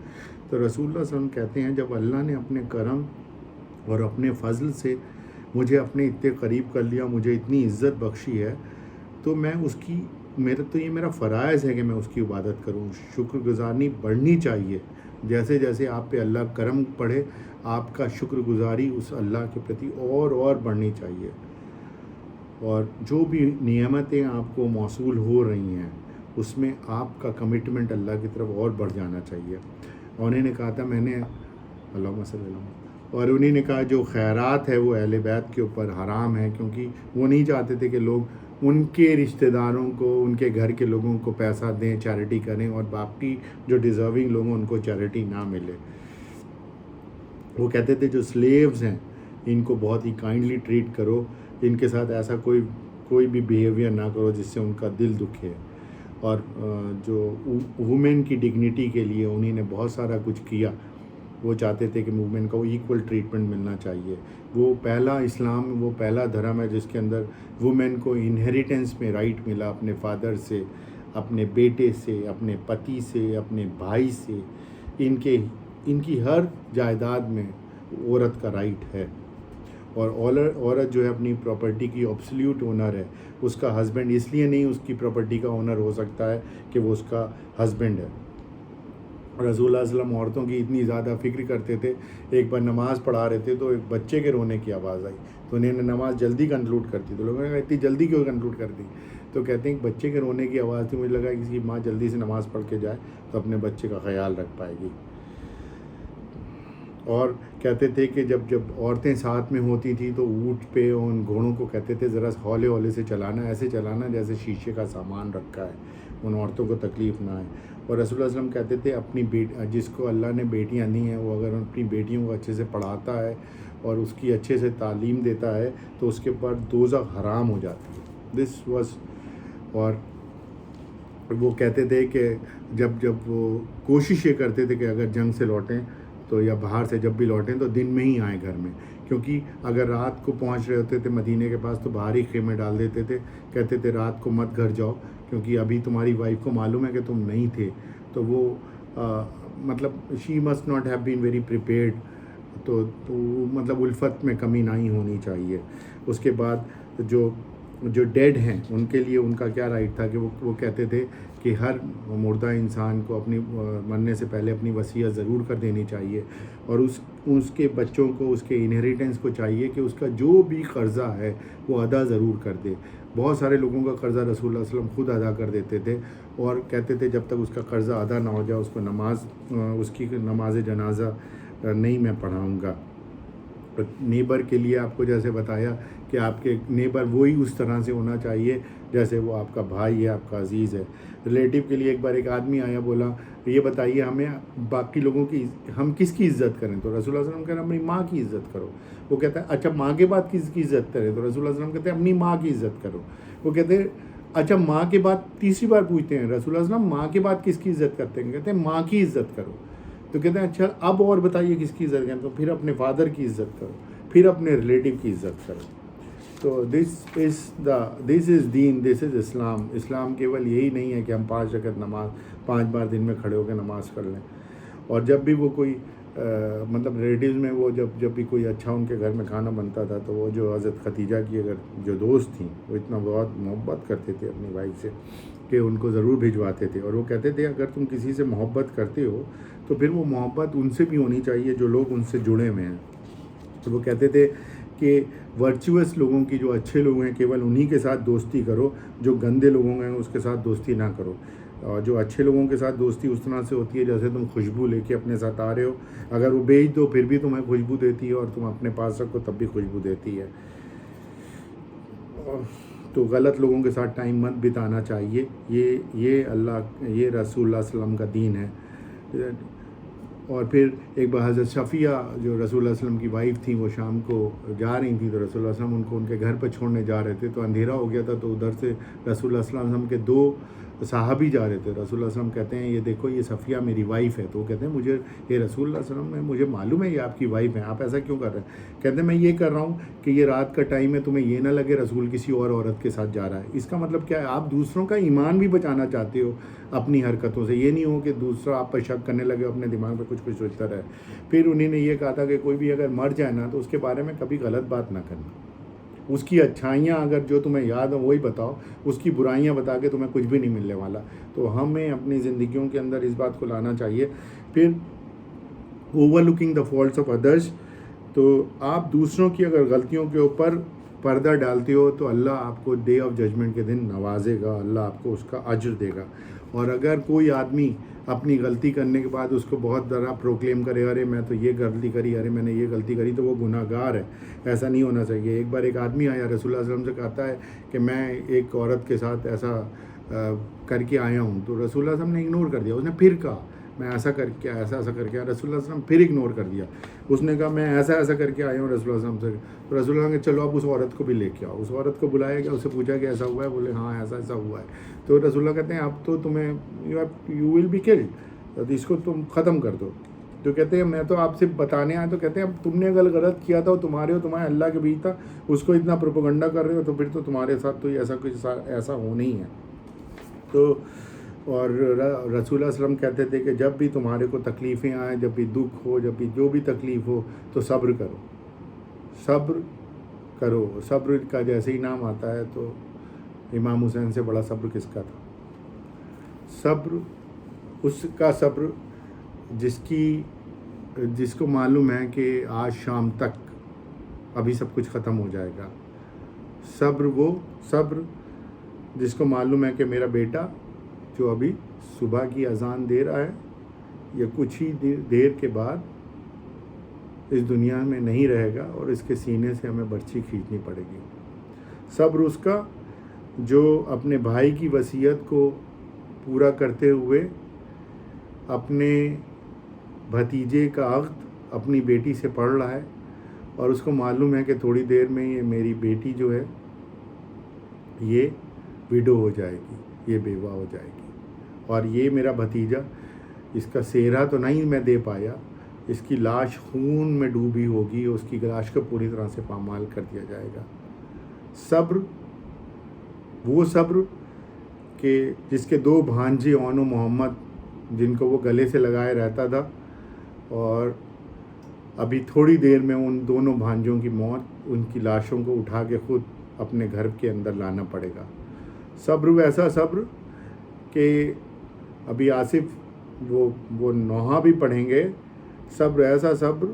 تو رسول اللہ صلی اللہ علیہ وسلم کہتے ہیں جب اللہ نے اپنے کرم اور اپنے فضل سے مجھے اپنے اتنے قریب کر لیا، مجھے اتنی عزت بخشی ہے، تو میں اس کی یہ میرا فرائض ہے کہ میں اس کی عبادت کروں. شکر گزاری بڑھنی چاہیے. جیسے جیسے آپ پہ اللہ کرم پڑھے، آپ کا شکر گزاری اس اللہ کے پرتی اور بڑھنی چاہیے. اور جو بھی نعمتیں آپ کو موصول ہو رہی ہیں اس میں آپ کا کمٹمنٹ اللہ کی طرف اور بڑھ جانا چاہیے. اور انہیں نے کہا تھا اللہم صلی اللہ علیہ، اور انہیں نے کہا جو خیرات ہے وہ اہل بیت کے اوپر حرام ہے، کیونکہ وہ نہیں چاہتے تھے کہ لوگ ان کے رشتہ داروں کو، ان کے گھر کے لوگوں کو پیسہ دیں، چیریٹی کریں، اور باقی جو ڈیزرونگ لوگوں ان کو چیریٹی نہ ملے. وہ کہتے تھے جو سلیوز ہیں ان کو بہت ہی کائنڈلی ٹریٹ کرو، ان کے ساتھ ایسا کوئی بھی بیہیویئر نہ کرو جس سے ان کا دل دکھے. اور جو وومن کی ڈگنیٹی کے لیے انہیں نے بہت سارا کچھ کیا. وہ چاہتے تھے کہ وومن کو ایکول ٹریٹمنٹ ملنا چاہیے. وہ پہلا اسلام، وہ پہلا دھرم ہے جس کے اندر وومن کو انہیریٹنس میں رائٹ ملا، اپنے فادر سے، اپنے بیٹے سے، اپنے پتی سے، اپنے بھائی سے. ان کی ہر جائیداد میں عورت کا رائٹ ہے. اور عورت جو ہے اپنی پراپرٹی کی ایبسلیوٹ اونر ہے. اس کا ہسبینڈ اس لیے نہیں اس کی پراپرٹی کا اونر ہو سکتا ہے کہ وہ اس کا ہسبینڈ ہے. رسول اللہ صلی اللہ علیہ وسلم عورتوں کی اتنی زیادہ فکر کرتے تھے. ایک بار نماز پڑھا رہے تھے تو ایک بچے کے رونے کی آواز آئی، تو انہیں نے نماز جلدی کنکلوڈ کر دی. تو لوگوں نے کہا اتنی جلدی کیوں کنکلوڈ کر دی؟ تو کہتے ہیں کہ بچے کے رونے کی آواز تھی، مجھے لگا کسی کی ماں جلدی سے نماز پڑھ کے جائے تو اپنے بچے کا خیال رکھ پائے گی. اور کہتے تھے کہ جب عورتیں ساتھ میں ہوتی تھیں تو اونٹ پہ ان گھوڑوں کو کہتے تھے ذرا ہولے سے چلانا، ایسے چلانا جیسے شیشے کا سامان رکھا ہے، ان عورتوں کو تکلیف نہ آئے. اور رسول اللہ علیہ وسلم کہتے تھے اپنی جس کو اللہ نے بیٹیاں دی ہیں وہ اگر اپنی بیٹیوں کو اچھے سے پڑھاتا ہے اور اس کی اچھے سے تعلیم دیتا ہے تو اس کے بعد دوزخ حرام ہو جاتی ہے. This was. اور وہ کہتے تھے کہ جب وہ کوشش یہ کرتے تھے کہ اگر جنگ سے لوٹیں تو یا باہر سے جب بھی لوٹیں تو دن میں ہی آئیں گھر میں، کیونکہ اگر رات کو پہنچ رہے ہوتے تھے مدینے کے پاس تو باہر ہی خیمے ڈال دیتے تھے. کہتے تھے رات کو مت گھر جاؤ کیونکہ ابھی تمہاری وائف کو معلوم ہے کہ تم نہیں تھے. تو وہ مطلب she must not have been very prepared. تو مطلب الفت میں کمی نہیں ہونی چاہیے. اس کے بعد جو ڈیڈ ہیں ان کے لیے ان کا کیا رائٹ تھا کہ وہ کہتے تھے کہ ہر مردہ انسان کو اپنی مرنے سے پہلے اپنی وصیت ضرور کر دینی چاہیے. اور اس کے بچوں کو، اس کے انہیریٹنس کو چاہیے کہ اس کا جو بھی قرضہ ہے وہ ادا ضرور کر دے. بہت سارے لوگوں کا قرضہ رسول اللہ صلی اللہ علیہ وسلم خود ادا کر دیتے تھے اور کہتے تھے جب تک اس کا قرضہ ادا نہ ہو جائے اس کو اس کی نماز جنازہ نہیں میں پڑھاؤں گا. نیبر کے لیے آپ کو جیسے بتایا کہ آپ کے نیبر وہی اس طرح سے ہونا چاہیے جیسے وہ آپ کا بھائی ہے، آپ کا عزیز ہے۔ ریلیٹیو کے لیے ایک بار ایک آدمی آیا، بولا یہ بتائیے ہمیں باقی لوگوں کی ہم کس کی عزت کریں؟ تو رسول اللہ صلی اللہ علیہ وسلم کہہ رہے ہیں اپنی ماں کی عزت کرو۔ وہ کہتا ہے اچھا ماں کے بعد کس کی عزت کریں؟ تو رسول اللہ صلی اللہ علیہ وسلم کہتے ہیں اپنی ماں کی عزت کرو۔ وہ کہتے ہیں اچھا ماں کے بعد تیسری بار پوچھتے ہیں رسول اللہ صلی اللہ علیہ وسلم ماں کے بعد کس کی عزت کرتے ہیں؟ کہتے ہیں ماں کی عزت کرو۔ تو کہتے ہیں اچھا اب اور بتائیے کس کی عزت کریں؟ تو پھر اپنے فادر کی عزت کرو، پھر اپنے ریلیٹیو کی عزت کرو۔ تو دس از دین، دس از اسلام۔ اسلام کیول یہی نہیں ہے کہ ہم 5 رکعت نماز 5 بار دن میں کھڑے ہو کے نماز کر لیں، اور جب بھی وہ کوئی مطلب ریلیٹیوز میں وہ جب بھی کوئی اچھا ان کے گھر میں کھانا بنتا تھا تو وہ جو حضرت خدیجہ کی اگر جو دوست تھیں وہ اتنا بہت محبت کرتے تھے اپنی وائف سے کہ ان کو ضرور بھجواتے تھے، اور وہ کہتے تھے اگر تم کسی سے محبت کرتے ہو تو پھر وہ محبت ان سے بھی ہونی چاہیے جو لوگ ان سے جڑے ہوئے ہیں۔ تو وہ کہتے تھے کہ ورچوئس لوگوں کی، جو اچھے لوگ ہیں، کیول انہی کے ساتھ دوستی کرو، جو گندے لوگوں ہیں اس کے ساتھ دوستی نہ کرو۔ اور جو اچھے لوگوں کے ساتھ دوستی اس طرح سے ہوتی ہے جیسے تم خوشبو لے کے اپنے ساتھ آ رہے ہو، اگر وہ بیچ دو پھر بھی تمہیں خوشبو دیتی ہے، اور تم اپنے پاس رکھو تب بھی خوشبو دیتی ہے۔ تو غلط لوگوں کے ساتھ ٹائم مت بتانا چاہیے، یہ اللہ، یہ رسول اللہ صلی اللہ علیہ وسلم کا دین ہے۔ اور پھر ایک بار حضرت صفیہ جو رسول اللہ صلی اللہ علیہ وسلم کی وائف تھیں، وہ شام کو جا رہی تھیں تو رسول اللہ صلی اللہ علیہ وسلم ان کو ان کے گھر پہ چھوڑنے جا رہے تھے، تو اندھیرا ہو گیا تھا، تو ادھر سے رسول اللہ صلی اللہ علیہ وسلم کے 2 صحابی جا رہے تھے۔ رسول اللہ صلی اللہ علیہ وسلم کہتے ہیں یہ دیکھو یہ صفیہ میری وائف ہے۔ تو وہ کہتے ہیں مجھے یہ رسول اللہ صلی اللہ علیہ وسلم مجھے معلوم ہے یہ آپ کی وائف ہے، آپ ایسا کیوں کر رہے ہیں؟ کہتے ہیں میں یہ کر رہا ہوں کہ یہ رات کا ٹائم ہے، تمہیں یہ نہ لگے رسول کسی اور عورت کے ساتھ جا رہا ہے۔ اس کا مطلب کیا ہے؟ آپ دوسروں کا ایمان بھی بچانا چاہتے ہو اپنی حرکتوں سے، یہ نہیں ہو کہ دوسرا آپ پر شک کرنے لگے، اپنے دماغ میں کچھ سوچتا رہے۔ پھر انہوں نے یہ کہا تھا کہ کوئی بھی اگر مر جائے نا تو اس کے بارے میں کبھی غلط بات نہ کرنا، اس کی اچھائیاں اگر جو تمہیں یاد ہو وہی بتاؤ، اس کی برائیاں بتا کے تمہیں کچھ بھی نہیں ملنے والا۔ تو ہمیں اپنی زندگیوں کے اندر اس بات کو لانا چاہیے۔ پھر over looking the faults of others, تو آپ دوسروں کی اگر غلطیوں کے اوپر پردہ ڈالتے ہو تو اللہ آپ کو ڈے آف ججمنٹ کے دن نوازے گا، اللہ آپ کو اس کا اجر دے گا۔ اور اگر کوئی آدمی اپنی غلطی کرنے کے بعد اس کو بہت طرح پروکلیم کرے ارے میں تو یہ غلطی کری، ارے میں نے یہ غلطی کری، تو وہ گناہ گار ہے، ایسا نہیں ہونا چاہیے۔ ایک بار ایک آدمی آیا رسول اللہ صلی اللہ علیہ وسلم سے کہتا ہے کہ میں ایک عورت کے ساتھ ایسا کر کے آیا ہوں، تو رسول اللہ صلی اللہ علیہ وسلم نے اگنور کر دیا۔ اس نے پھر کہا میں ایسا کر کے ایسا کر کے آیا، رسول اللہ صلی اللہ علیہ وسلم پھر اگنور کر دیا۔ اس نے کہا میں ایسا کر کے آیا ہوں رسول اللہ صلی اللہ علیہ وسلم سے، تو رسول اللہ نے چلو اب اس عورت کو بھی لے کے آؤ۔ اس عورت کو بلایا گیا، اس سے پوچھا کہ ایسا ہوا ہے؟ بولے ہاں ایسا ہوا ہے۔ تو رسول اللہ کہتے ہیں اب تو تمہیں یو ول بی کلڈ، تو اس کو تم ختم کر دو۔ تو کہتے ہیں میں تو آپ سے بتانے آیا، تو کہتے ہیں اب تم نے اگر غلط کیا تھا تمہارے اللہ کے بیچ تھا، اس کو اتنا پروپیگنڈا کر رہے ہو، تو پھر تو تمہارے ساتھ تو ایسا کچھ ایسا ہونا ہی ہے۔ تو اور رسول اللہ صلی اللہ علیہ وسلم کہتے تھے کہ جب بھی تمہارے کو تکلیفیں آئیں، جب بھی دکھ ہو، جب بھی جو بھی تکلیف ہو، تو صبر کرو، صبر کرو۔ صبر کا جیسے ہی نام آتا ہے تو امام حسین سے بڑا صبر کس کا تھا؟ صبر اس کا صبر جس کو معلوم ہے کہ آج شام تک ابھی سب کچھ ختم ہو جائے گا۔ صبر جس کو معلوم ہے کہ میرا بیٹا جو ابھی صبح کی اذان دے رہا ہے یا کچھ ہی دیر کے بعد اس دنیا میں نہیں رہے گا، اور اس کے سینے سے ہمیں برچھی کھینچنی پڑے گی۔ صبر اس کا جو اپنے بھائی کی وصیت کو پورا کرتے ہوئے اپنے بھتیجے کا عقد اپنی بیٹی سے پڑھ رہا ہے، اور اس کو معلوم ہے کہ تھوڑی دیر میں یہ میری بیٹی جو ہے یہ ویڈو ہو جائے گی، یہ بیوہ ہو جائے گی، اور یہ میرا بھتیجا اس کا سہرا تو نہیں میں دے پایا، اس کی لاش خون میں ڈوبی ہوگی، اس کی لاش کو پوری طرح سے پامال کر دیا جائے گا۔ صبر وہ صبر کہ جس کے 2 بھانجے اون و محمد جن کو وہ گلے سے لگائے رہتا تھا، اور ابھی تھوڑی دیر میں ان دونوں بھانجوں کی موت، ان کی لاشوں کو اٹھا کے خود اپنے گھر کے اندر لانا پڑے گا۔ صبر ویسا صبر کہ ابھی آصف وہ نوحہ بھی پڑھیں گے، صبر ایسا صبر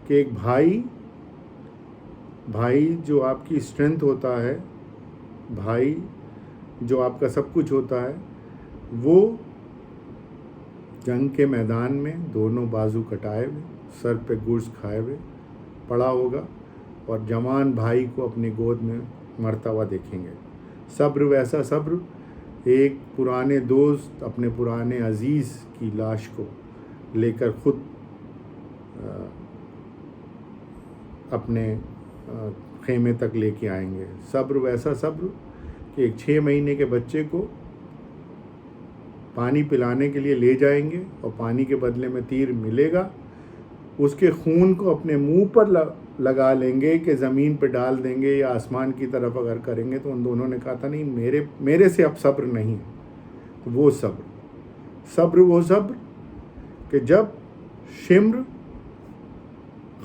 کہ ایک بھائی جو آپ کی اسٹرینتھ ہوتا ہے، بھائی جو آپ کا سب کچھ ہوتا ہے، وہ جنگ کے میدان میں دونوں بازو کٹائے ہوئے، سر پہ گرز کھائے ہوئے پڑا ہوگا، اور جوان بھائی کو اپنی گود میں مرتا ہوا دیکھیں گے۔ صبر ویسا صبر، ایک پرانے دوست اپنے پرانے عزیز کی لاش کو لے کر خود اپنے خیمے تک لے کے آئیں گے۔ صبر ویسا صبر کہ ایک 6 مہینے کے بچے کو پانی پلانے کے لیے لے جائیں گے اور پانی کے بدلے میں تیر ملے گا، اس کے خون کو اپنے منہ پر لگا لیں گے کہ زمین پہ ڈال دیں گے یا آسمان کی طرف اگر کریں گے۔ تو ان دونوں نے کہا تھا نہیں، میرے سے اب صبر نہیں۔ وہ صبر وہ صبر کہ جب شمر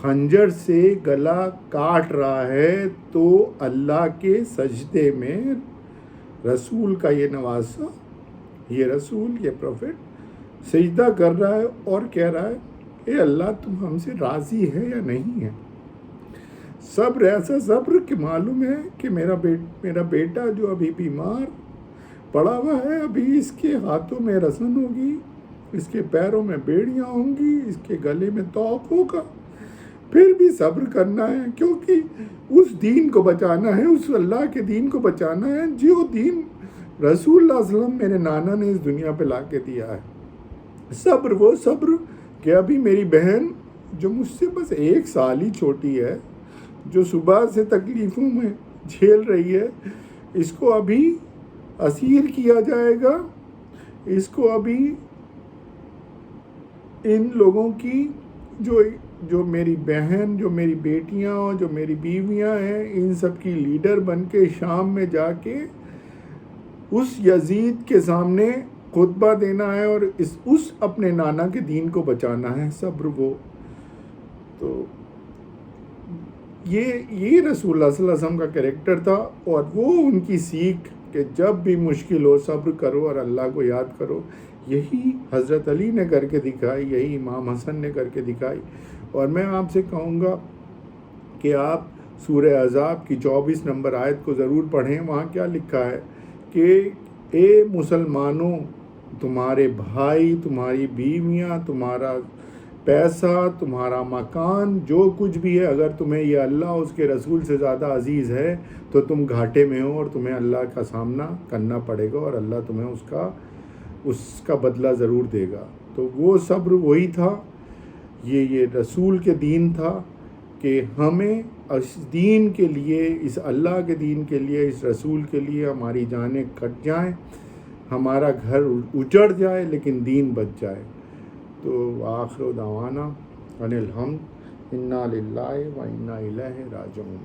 خنجر سے گلا کاٹ رہا ہے تو اللہ کے سجدے میں رسول کا یہ نواسا، یہ رسول، یہ پروفٹ سجدہ کر رہا ہے اور کہہ رہا ہے اے اللہ تم ہم سے راضی ہے یا نہیں ہے۔ صبر ایسا صبر کہ معلوم ہے کہ میرا بیٹا جو ابھی بیمار پڑا ہوا ہے، ابھی اس کے ہاتھوں میں رسن ہوگی، اس کے پیروں میں بیڑیاں ہوں گی، اس کے گلے میں طوق ہوگا، پھر بھی صبر کرنا ہے کیونکہ اس دین کو بچانا ہے، اس اللہ کے دین کو بچانا ہے جو دین رسول اللہ صلی اللہ علیہ وسلم میرے نانا نے اس دنیا پہ لا کے دیا ہے۔ صبر وہ صبر کہ ابھی میری بہن جو مجھ سے بس 1 سال ہی چھوٹی ہے، جو صبح سے تکلیفوں میں جھیل رہی ہے، اس کو ابھی اسیر کیا جائے گا، اس کو ابھی ان لوگوں کی جو میری بہن، جو میری بیٹیاں اور جو میری بیویاں ہیں، ان سب کی لیڈر بن کے شام میں جا کے اس یزید کے سامنے خطبہ دینا ہے اور اس اپنے نانا کے دین کو بچانا ہے۔ صبر وہ تو یہ رسول اللہ صلی اللہ علیہ وسلم کا کریکٹر تھا، اور وہ ان کی سیکھ کہ جب بھی مشکل ہو صبر کرو اور اللہ کو یاد کرو۔ یہی حضرت علی نے کر کے دکھائی، یہی امام حسن نے کر کے دکھائی۔ اور میں آپ سے کہوں گا کہ آپ سورہ احزاب کی 24 نمبر آیت کو ضرور پڑھیں۔ وہاں کیا لکھا ہے کہ اے مسلمانوں، تمہارے بھائی، تمہاری بیویاں، تمہارا پیسہ، تمہارا مکان، جو کچھ بھی ہے، اگر تمہیں یہ اللہ اس کے رسول سے زیادہ عزیز ہے تو تم گھاٹے میں ہو اور تمہیں اللہ کا سامنا کرنا پڑے گا اور اللہ تمہیں اس کا بدلہ ضرور دے گا۔ تو وہ صبر وہی تھا، یہ رسول کے دین تھا کہ ہمیں اس دین کے لیے، اس اللہ کے دین کے لیے، اس رسول کے لیے ہماری جانیں کٹ جائیں، ہمارا گھر اجڑ جائے لیکن دین بچ جائے۔ تو آخر دعوانا ان الحمد انا للہ و انا الیہ راجعون۔